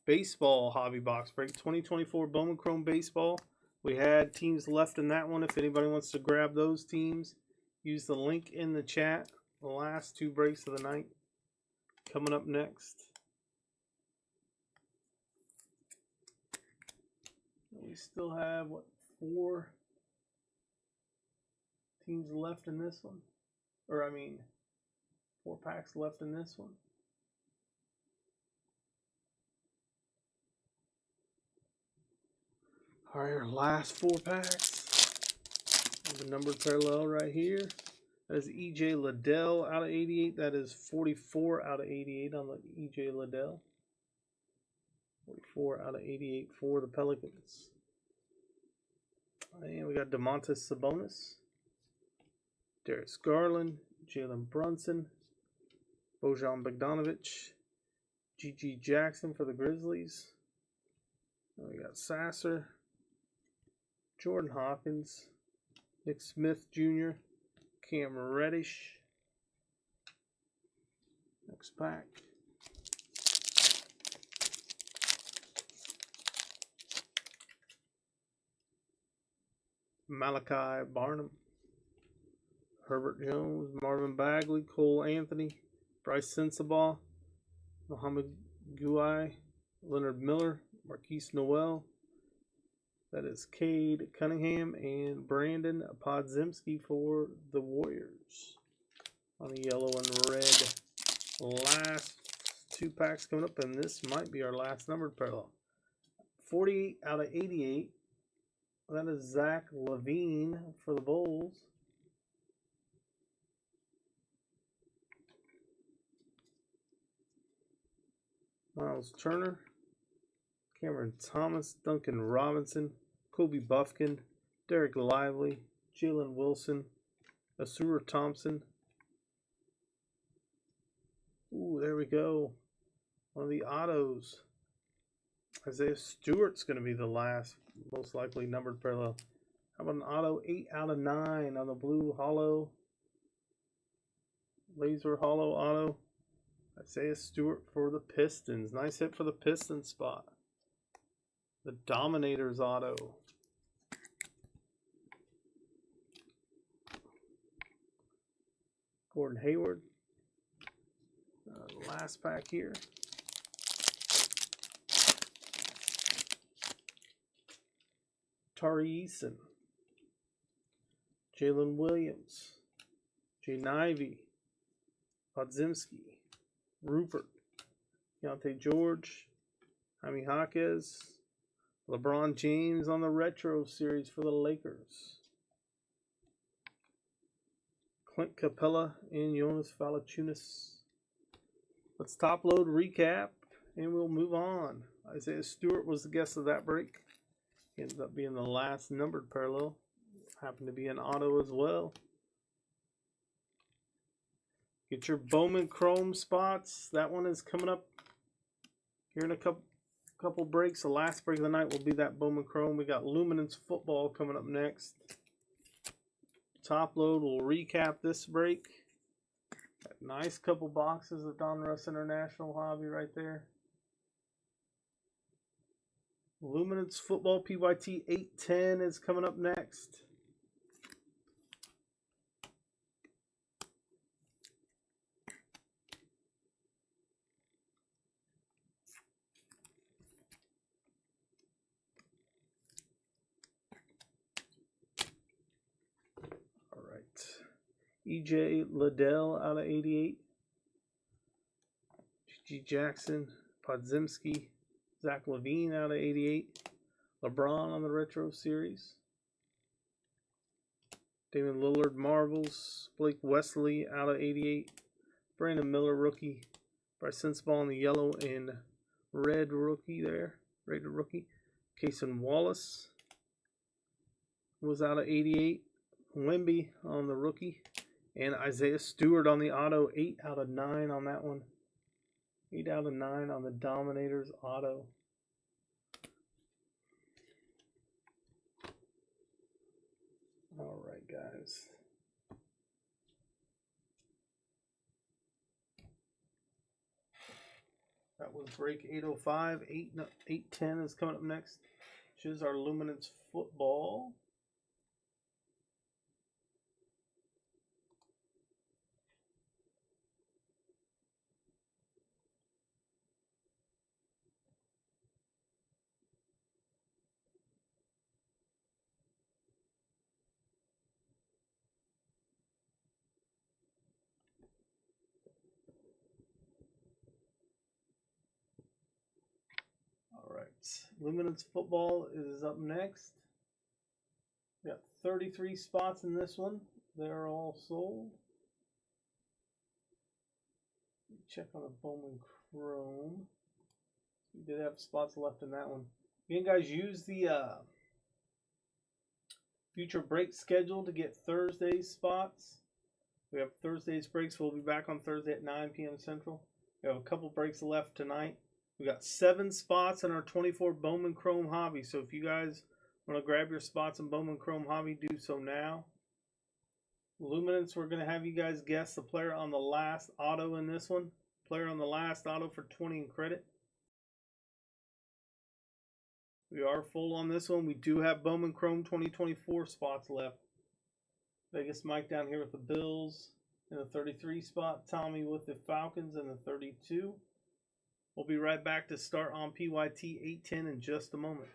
Baseball Hobby Box break. 2024 Bowman Chrome Baseball. We had teams left in that one. If anybody wants to grab those teams, use the link in the chat. The last 2 breaks of the night coming up next. We still have, what, 4 teams left in this one? Or, I mean, 4 packs left in this one. All right, our last 4 packs. The numbered parallel right here. That is E.J. Liddell out of 88. That is 44 out of 88 on the E.J. Liddell. 44 out of 88 for the Pelicans. And we got Domantas Sabonis, Darius Garland, Jalen Brunson, Bojan Bogdanovic, G.G. Jackson for the Grizzlies. And we got Sasser, Jordan Hawkins, Nick Smith Jr., Cam Reddish. Next pack. Malachi Barnum, Herbert Jones, Marvin Bagley, Cole Anthony, Bryce Sensabaugh, Muhammad Guai, Leonard Miller, Marquise Noel. That is Cade Cunningham and Brandon Podziemski for the Warriors on the yellow and red. Last 2 packs coming up, and this might be our last numbered parallel. 48 out of 88 That is Zach Levine for the Bulls. Miles Turner, Cameron Thomas, Duncan Robinson, Kobe Buffkin, Derek Lively, Jalen Wilson, Asura Thompson. Ooh, there we go. One of the autos. Isaiah Stewart's going to be the last, most likely numbered parallel. How about an auto 8 out of 9 on the blue hollow? Laser hollow auto. Isaiah Stewart for the Pistons. Nice hit for the Pistons spot. The Dominators auto. Gordon Hayward. Last pack here. Tari Eason. Jalen Williams. Jaden Ivey. Podzimski. Rupert. Keontae George. Jaime Jaquez. LeBron James on the Retro Series for the Lakers. Clint Capella and Jonas Valanciunas. Let's top load, recap, and we'll move on. Isaiah Stewart was the guest of that break. He ended up being the last numbered parallel. Happened to be an auto as well. Get your Bowman Chrome spots. That one is coming up here in a couple breaks. The last break of the night will be that Bowman Chrome. We got Luminance Football coming up next. Top load, we'll recap this break. That nice couple boxes of Donruss International Hobby right there. Luminance Football PYT 810 is coming up next. All right. EJ Liddell out of 88. G. Jackson, Podzimski, Zach Levine out of 88. LeBron on the Retro Series. Damon Lillard Marvels. Blake Wesley out of 88. Brandon Miller rookie. Bryce Sensabaugh on the yellow and red rookie there. Rated rookie. Cason Wallace was out of 88. Wemby on the rookie. And Isaiah Stewart on the auto. 8 out of 9 on that one. 8 out of 9 on the Dominators auto. All right, guys. That was break 805. 810 is coming up next, which is our Luminance Football. All right, Luminance Football is up next. We got 33 spots in this one. They're all sold. Check on the Bowman Chrome. We did have spots left in that one. Again, guys, use the future break schedule to get Thursday's spots. We have Thursday's breaks. We'll be back on Thursday at 9 p.m. Central. We have a couple breaks left tonight. We got 7 spots in our 24 Bowman Chrome Hobby. So if you guys want to grab your spots in Bowman Chrome Hobby, do so now. Luminance, we're going to have you guys guess the player on the last auto in this one. Player on the last auto for 20 in credit. We are full on this one. We do have Bowman Chrome 2024 spots left. Vegas Mike down here with the Bills in the 33 spot. Tommy with the Falcons in the 32. We'll be right back to start on PYT 810 in just a moment.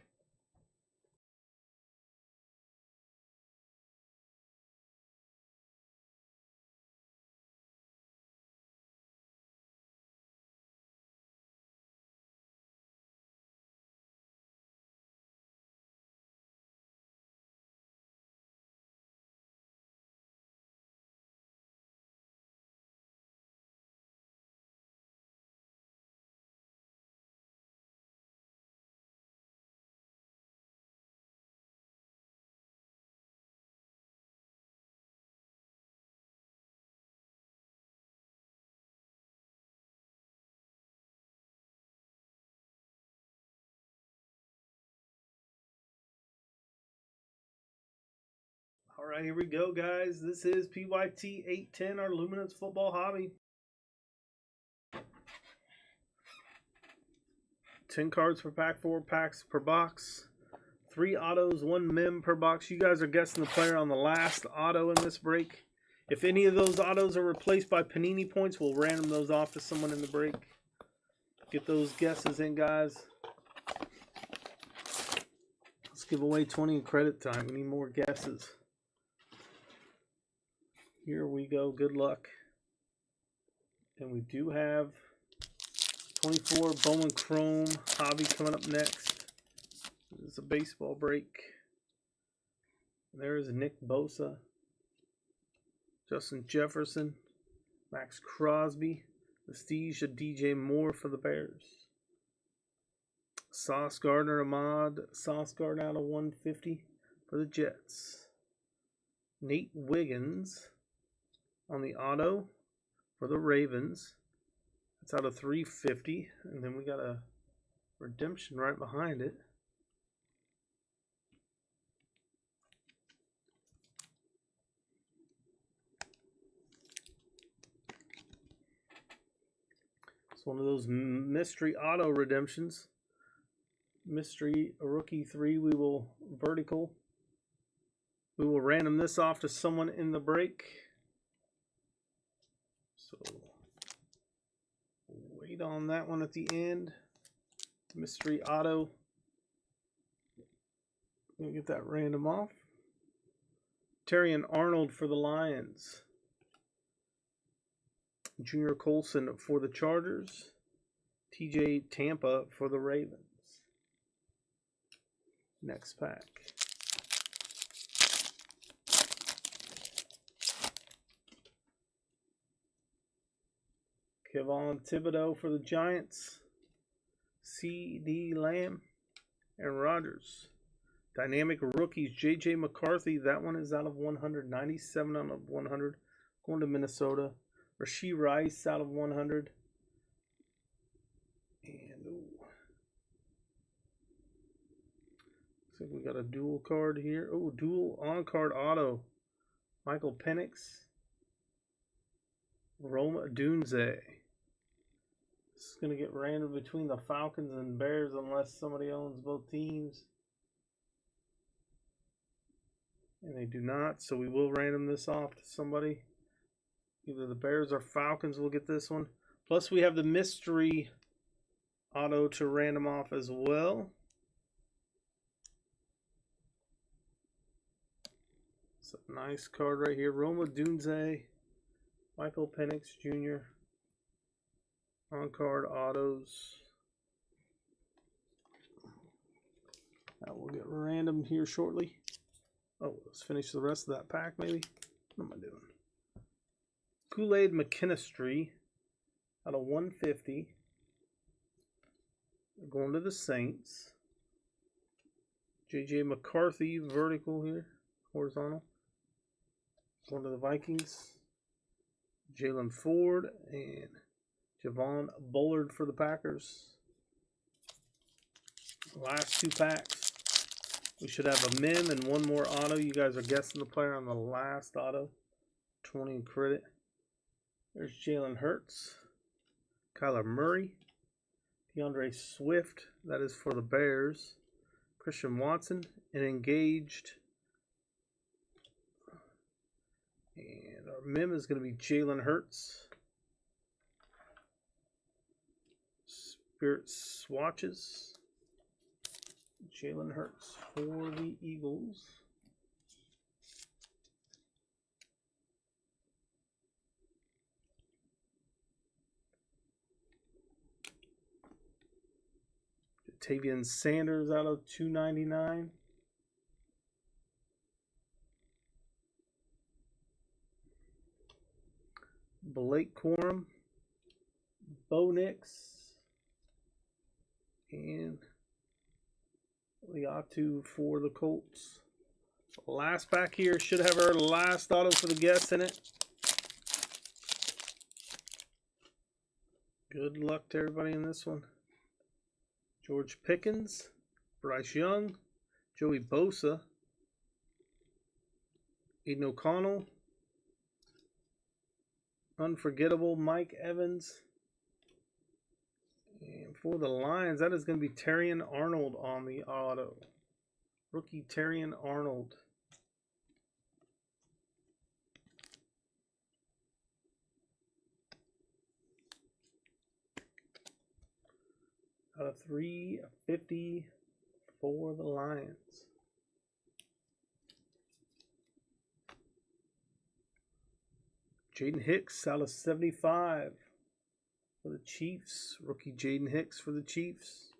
All right, here we go, guys. This is PYT 810, our Luminance Football Hobby. 10 cards per pack, 4 packs per box. 3 autos, 1 mem per box. You guys are guessing the player on the last auto in this break. If any of those autos are replaced by Panini points, we'll random those off to someone in the break. Get those guesses in, guys. Let's give away 20 in credit time. We need more guesses. Here we go. Good luck. And we do have 24 Bowman Chrome Hobby coming up next. This is a baseball break. There's Nick Bosa, Justin Jefferson, Max Crosby, Prestige DJ Moore for the Bears. Sauce Gardner Ahmad, Sauce Gardner out of 150 for the Jets. Nate Wiggins on the auto for the Ravens. That's out of 350. And then we got a redemption right behind it. It's one of those mystery auto redemptions. Mystery rookie 3. We will vertical. We will random this off to someone in the break. So wait on that one at the end. Mystery auto. We'll get that random off. Terrion Arnold for the Lions. Junior Colson for the Chargers. TJ Tampa for the Ravens. Next pack. Kevon Thibodeau for the Giants. C.D. Lamb and Rodgers. Dynamic rookies. J.J. McCarthy. That one is out of 197 out of 100. Going to Minnesota. Rashee Rice out of 100. And looks like we got a dual card here. Oh, dual on-card auto. Michael Penix. Rome Odunze. This is going to get random between the Falcons and Bears unless somebody owns both teams. And they do not, so we will random this off to somebody. Either the Bears or Falcons will get this one. Plus we have the mystery auto to random off as well. It's a nice card right here. Rome Odunze, Michael Penix Jr. On-card autos. That will get random here shortly. Oh, let's finish the rest of that pack maybe. What am I doing? Kool-Aid McKinstry out of 150. Going to the Saints. J.J. McCarthy vertical here. Horizontal. Going to the Vikings. Jalen Ford and Javon Bullard for the Packers. Last 2 packs. We should have a mem and one more auto. You guys are guessing the player on the last auto. 20 in credit. There's Jalen Hurts. Kyler Murray. DeAndre Swift. That is for the Bears. Christian Watson. And engaged. And our mem is going to be Jalen Hurts. Spirit swatches. Jalen Hurts for the Eagles. Tavian Sanders out of 299. Blake Corum, Bo Nix, and Liatu for the Colts. Last pack here should have our last auto for the guests in it. Good luck to everybody in this one. George Pickens, Bryce Young, Joey Bosa, Aiden O'Connell. Unforgettable Mike Evans. And for the Lions, that is going to be Terrion Arnold on the auto. Rookie Terrion Arnold. Out of 350 for the Lions. Jaden Hicks out of 75 for the Chiefs. Rookie Jaden Hicks for the Chiefs.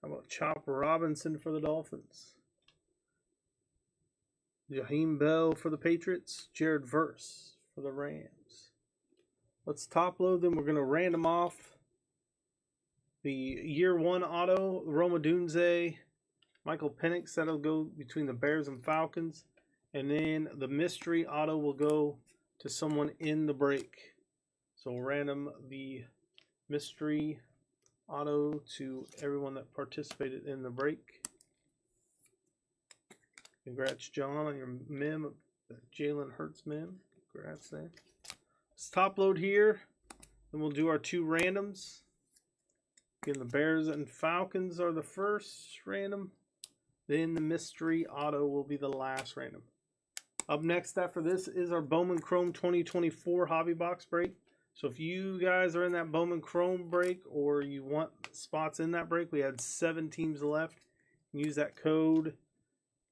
How about Chopper Robinson for the Dolphins? Jaheim Bell for the Patriots. Jared Verse for the Rams. Let's top load them. We're going to random off the year one auto, Roma Dunze, Michael Penix. That'll go between the Bears and Falcons. And then the mystery auto will go to someone in the break. So we'll random the mystery auto to everyone that participated in the break. Congrats, John, on your mem, Jalen Hurts mem. Congrats there. Let's top load here. Then we'll do our two randoms. Again, the Bears and Falcons are the first random. Then the mystery auto will be the last random. Up next after this is our Bowman Chrome 2024 Hobby Box break. So if you guys are in that Bowman Chrome break or you want spots in that break, we had 7 teams left. Use that code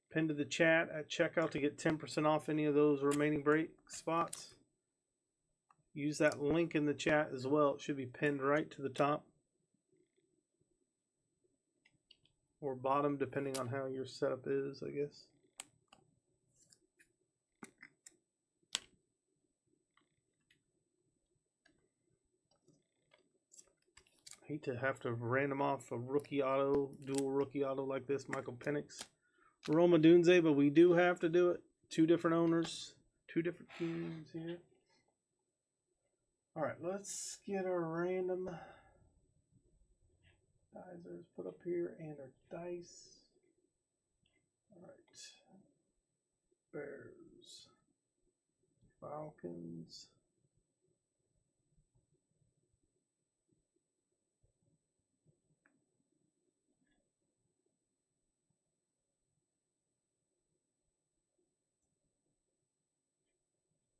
pinned to the chat at checkout to get 10% off any of those remaining break spots. Use that link in the chat as well. It should be pinned right to the top or bottom, depending on how your setup is, I guess. I hate to have to random off a rookie auto, dual rookie auto like this, Michael Penix, Roma Dunze, but we do have to do it. 2 different owners, 2 different teams here. All right, let's get our random Geysers put up here and our dice. All right, Bears, Falcons.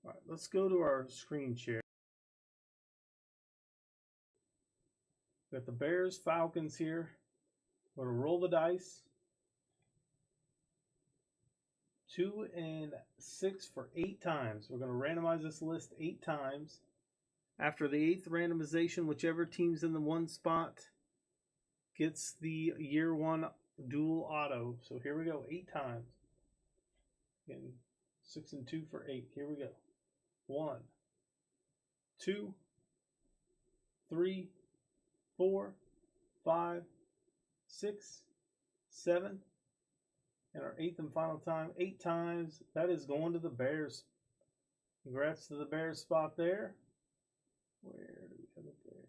All right, let's go to our screen share. Got the Bears, Falcons here. We're going to roll the dice. 2 and 6 for 8 times. We're going to randomize this list 8 times. After the 8th randomization, whichever team's in the one spot gets the year one dual auto. So here we go, 8 times. Again, 6 and 2 for 8. Here we go. 1, 2, 3, 4, 5, 6, 7, and our 8th and final time, 8 times. That is going to the Bears. Congrats to the Bears spot there. Where do we have it there?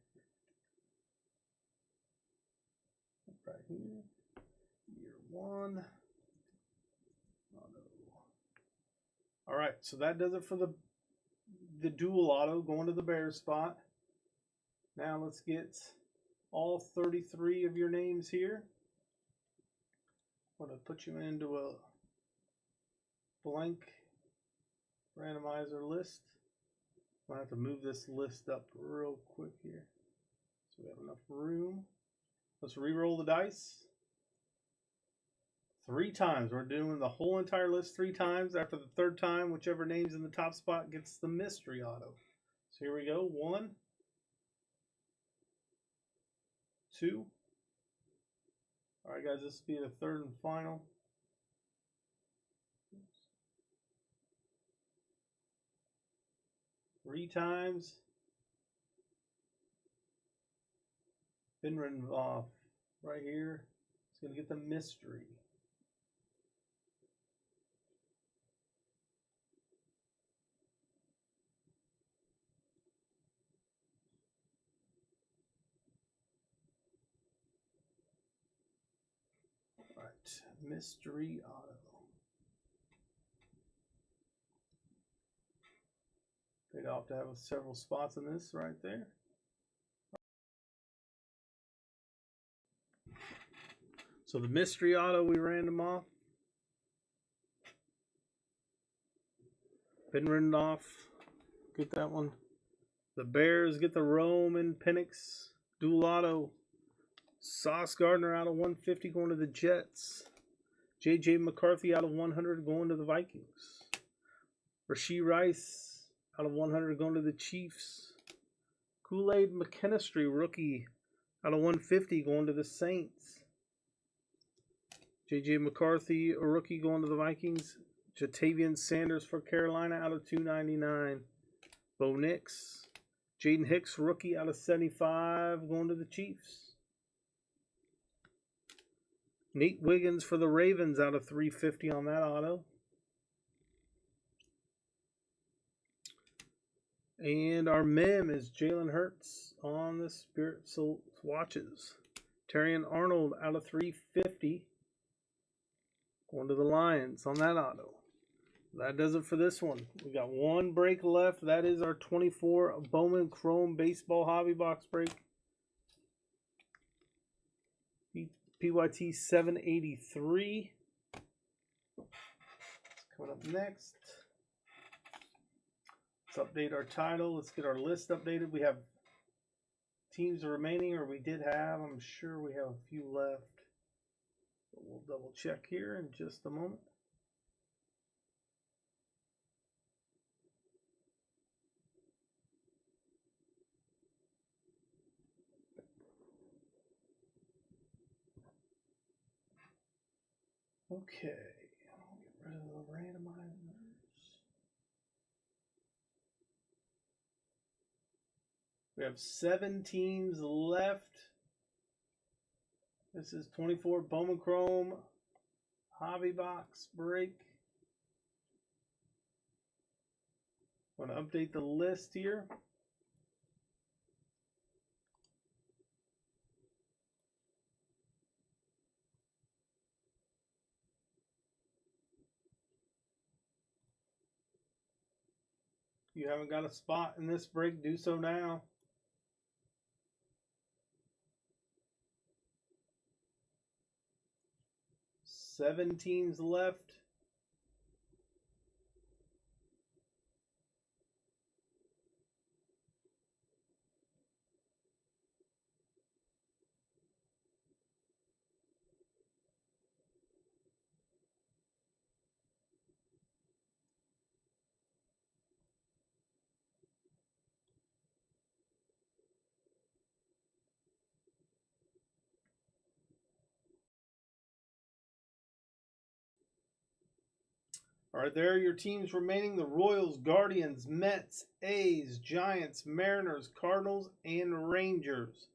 Right here. Year one. Auto. All right, so that does it for the dual auto going to the Bears spot. Now let's get all 33 of your names here. I'm going to put you into a blank randomizer list. I'm going to have to move this list up real quick here so we have enough room. Let's re-roll the dice 3 times. We're doing the whole entire list 3 times. After the 3rd time, whichever name's in the top spot gets the mystery auto. So here we go. 1, 2. All right, guys, this will be the 3rd and final. Three times. Finran right here. It's going to get the mystery. All right, mystery auto. Paid off to have several spots in this right there. So the mystery auto we random off. Been written off. Get that one. The Bears get the Roman Penix dual auto. Sauce Gardner out of 150 going to the Jets. J.J. McCarthy out of 100 going to the Vikings. Rashee Rice out of 100 going to the Chiefs. Kool-Aid McKinstry rookie out of 150 going to the Saints. J.J. McCarthy a rookie going to the Vikings. Jatavian Sanders for Carolina out of 299. Bo Nix. Jaden Hicks rookie out of 75 going to the Chiefs. Nate Wiggins for the Ravens out of 350 on that auto. And our mem is Jalen Hurts on the Spirit Watches. Terrion Arnold out of 350. Going to the Lions on that auto. That does it for this one. We got one break left. That is our 24 Bowman Chrome Baseball Hobby Box break. PYT 783. Coming up next. Let's update our title. Let's get our list updated. We have teams remaining, or we did have. I'm sure we have a few left. But we'll double check here in just a moment. Okay, I'll get rid of the randomizers. We have 7 teams left. This is 24 Bowman Chrome Hobby Box break. I'm going to update the list here. If you haven't got a spot in this break, do so now. Seven teams left. All right, there are your teams remaining. The Royals, Guardians, Mets, A's, Giants, Mariners, Cardinals, and Rangers.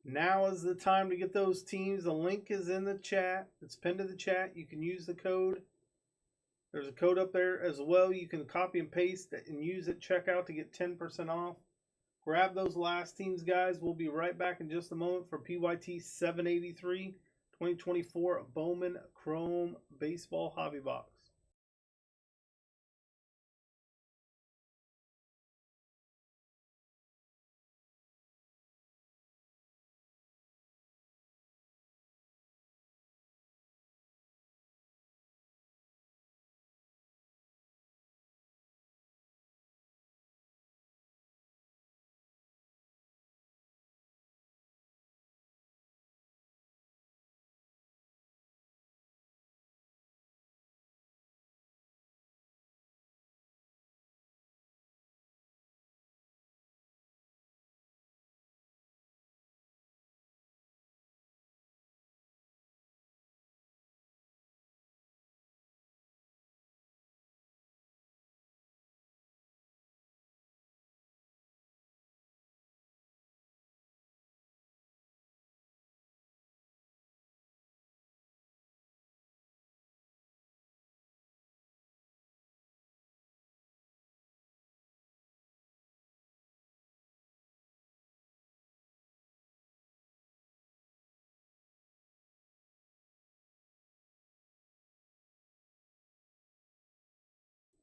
Now is the time to get those teams. The link is in the chat. It's pinned to the chat. You can use the code. There's a code up there as well. You can copy and paste it and use it at checkout to get 10% off. Grab those last teams, guys. We'll be right back in just a moment for PYT 783 2024 Bowman Chrome Baseball Hobby Box.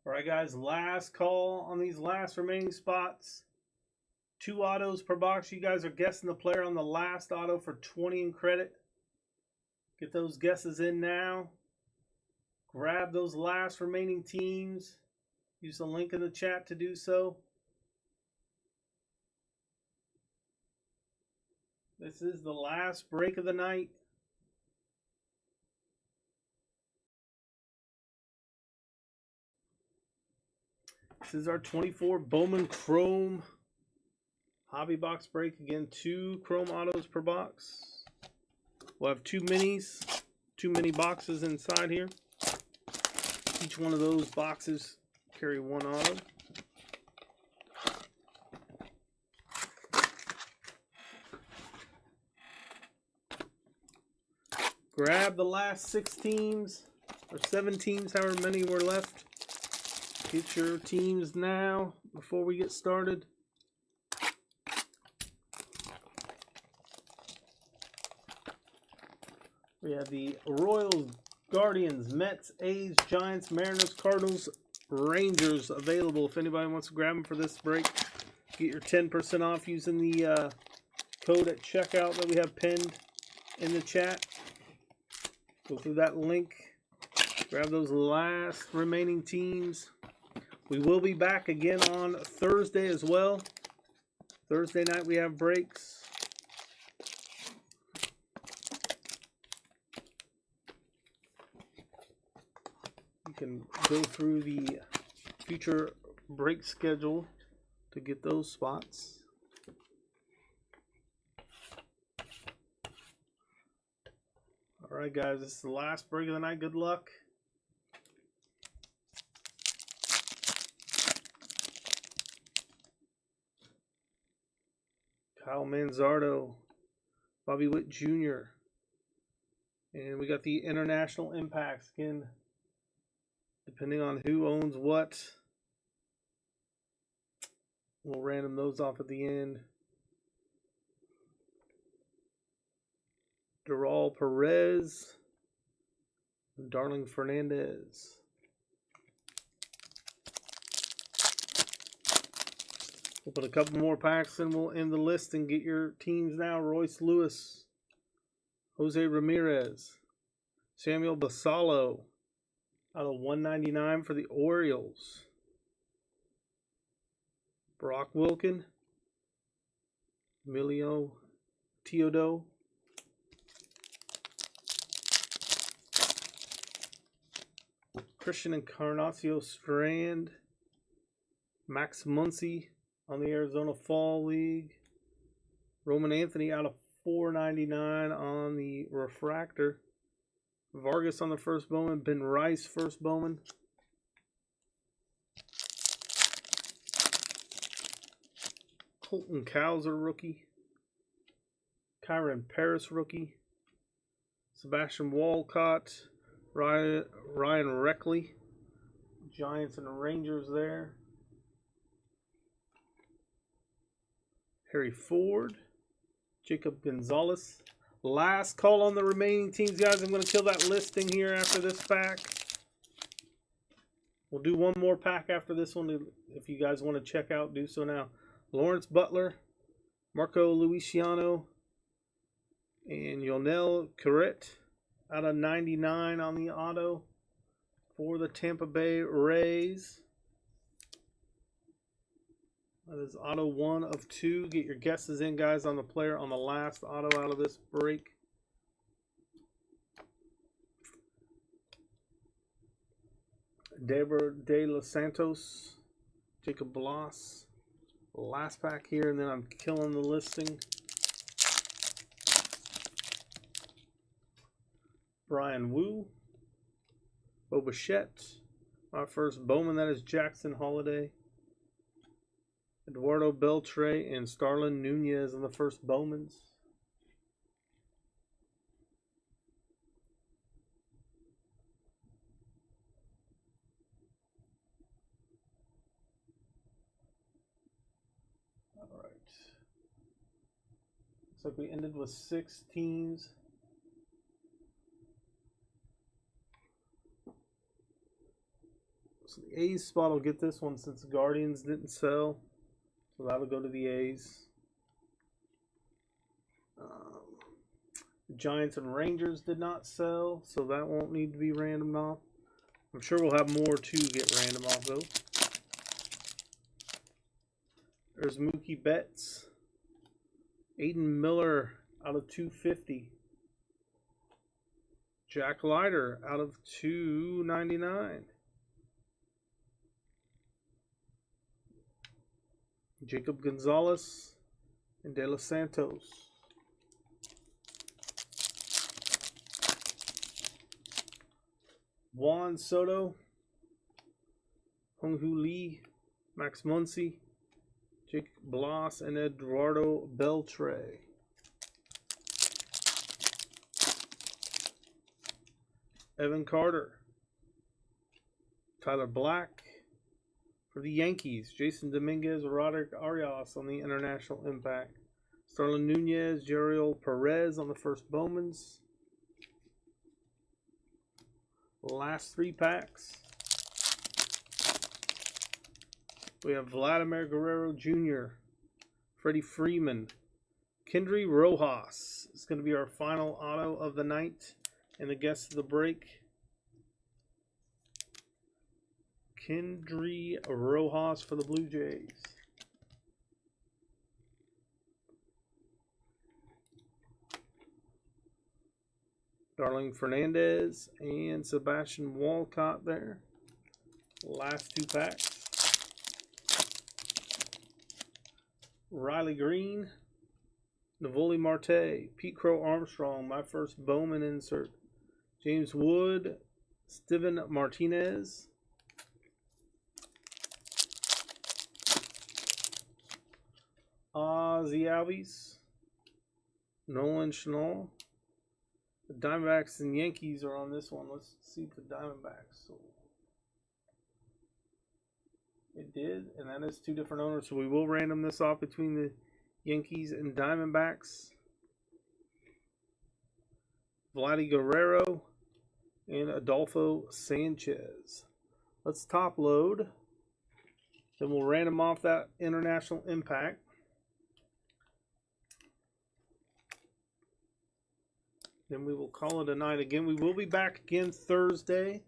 All right, guys, last call on these last remaining spots. 2 autos per box. You guys are guessing the player on the last auto for 20 in credit. Get those guesses in now. Grab those last remaining teams. Use the link in the chat to do so. This is the last break of the night. This is our 24 Bowman Chrome hobby box break. Again, 2 Chrome autos per box. We'll have 2 minis, 2 mini boxes inside here. Each one of those boxes carry 1 auto. Grab the last 6 teams, or 7 teams, however many were left. Get your teams now before we get started. We have the Royals, Guardians, Mets, A's, Giants, Mariners, Cardinals, Rangers available. If anybody wants to grab them for this break, get your 10% off using the code at checkout that we have pinned in the chat. Go through that link. Grab those last remaining teams. We will be back again on Thursday as well. Thursday night we have breaks. You can go through the future break schedule to get those spots. All right, guys, this is the last break of the night. Good luck. Kyle Manzardo, Bobby Witt Jr. And we got the international impacts. Again, depending on who owns what, we'll random those off at the end. Doral Perez, Darling Fernandez. We'll put a couple more packs and we'll end the list and get your teams now. Royce Lewis, Jose Ramirez, Samuel Basallo out of 199 for the Orioles. Brock Wilken, Emilio Teodo, Christian Encarnacio Strand, Max Muncy on the Arizona Fall League, Roman Anthony out of 499 on the refractor, Vargas on the first Bowman, Ben Rice first Bowman, Colton Cowser rookie, Kyron Paris rookie, Sebastian Walcott, Ryan Reckley, Giants and Rangers there. Harry Ford, Jacob Gonzalez. Last call on the remaining teams, guys. I'm going to kill that listing here after this pack. We'll do one more pack after this one. If you guys want to check out, do so now. Lawrence Butler, Marco Luciano, and Yonel Carrette out of 99 on the auto for the Tampa Bay Rays. That is auto 1 of 2. Get your guesses in, guys, on the player on the last auto out of this break. Deber De Los Santos, Jacob Bloss. Last pack here, and then I'm killing the listing. Brian Wu, Bo Bichette. Our first Bowman, that is Jackson Holiday. Eduardo Beltre and Starlin Nunez in the first Bowmans. All right. Looks like we ended with 6 teams. So the A's spot will get this one since the Guardians didn't sell. So that'll go to the A's. The Giants and Rangers did not sell, so that won't need to be randomed off. I'm sure we'll have more to get random off though. There's Mookie Betts. Aiden Miller out of 250. Jack Leiter out of 299. Jacob Gonzalez and De Los Santos. Juan Soto, Hong Hu Lee, Max Muncy, Jake Bloss, and Eduardo Beltre. Evan Carter, Tyler Black. For the Yankees, Jason Dominguez, Roderick Arias on the International Impact. Starlin Nunez, Jeriel Perez on the first Bowmans. Last 3 packs. We have Vladimir Guerrero Jr., Freddie Freeman, Kendry Rojas. It's going to be our final auto of the night and the guest of the break. Kendry Rojas for the Blue Jays. Darling Fernandez and Sebastian Walcott there. Last 2 packs. Riley Green, Navoli Marte, Pete Crow Armstrong, my first Bowman insert. James Wood, Steven Martinez. Ozzy Albies, Nolan Schnall. The Diamondbacks and Yankees are on this one. Let's see if the Diamondbacks sold. It did, and that is 2 different owners. So we will random this off between the Yankees and Diamondbacks. Vladdy Guerrero and Adolfo Sanchez. Let's top load. Then we'll random off that International Impact. Then we will call it a night again. We will be back again Thursday.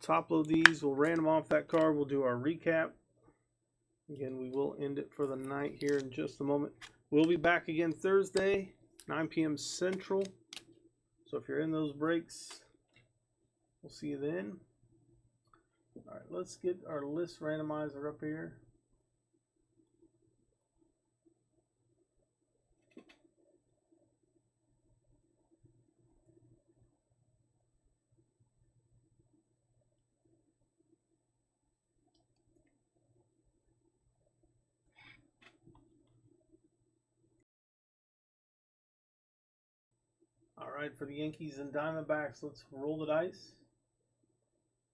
Top load these. We'll random off that card. We'll do our recap. Again, we will end it for the night here in just a moment. We'll be back again Thursday, 9 p.m. Central. So if you're in those breaks, we'll see you then. All right, let's get our list randomizer up here. All right, for the Yankees and Diamondbacks, let's roll the dice.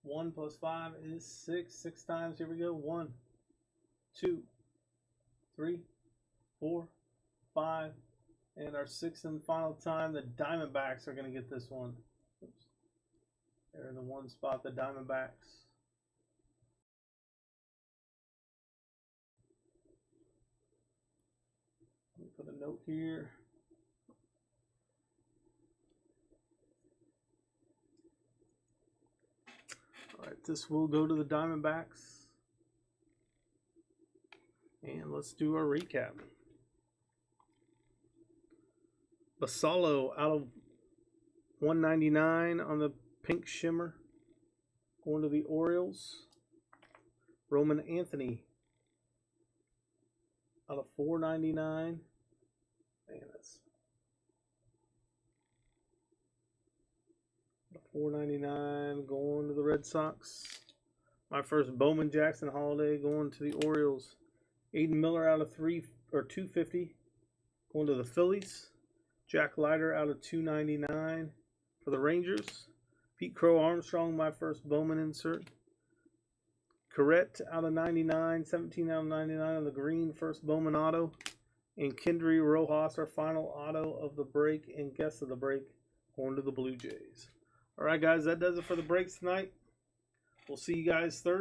1 plus 5 is 6. 6 times. Here we go. 1, 2, 3, 4, 5. And our 6th and final time, the Diamondbacks are going to get this one. Oops. They're in the 1 spot, the Diamondbacks. Let me put a note here. All right, this will go to the Diamondbacks. And let's do our recap. Basalo out of 199 on the pink shimmer. Going to the Orioles. Roman Anthony out of 499. Man, that's $4.99 going to the Red Sox. My first Bowman Jackson Holiday going to the Orioles. Aiden Miller out of 250 going to the Phillies. Jack Leiter out of 299 for the Rangers. Pete Crow Armstrong, my first Bowman insert. Corrette out of 99, 17 out of 99 on the green, first Bowman auto. And Kendry Rojas, our final auto of the break and guess of the break, going to the Blue Jays. All right, guys, that does it for the breaks tonight. We'll see you guys Thursday.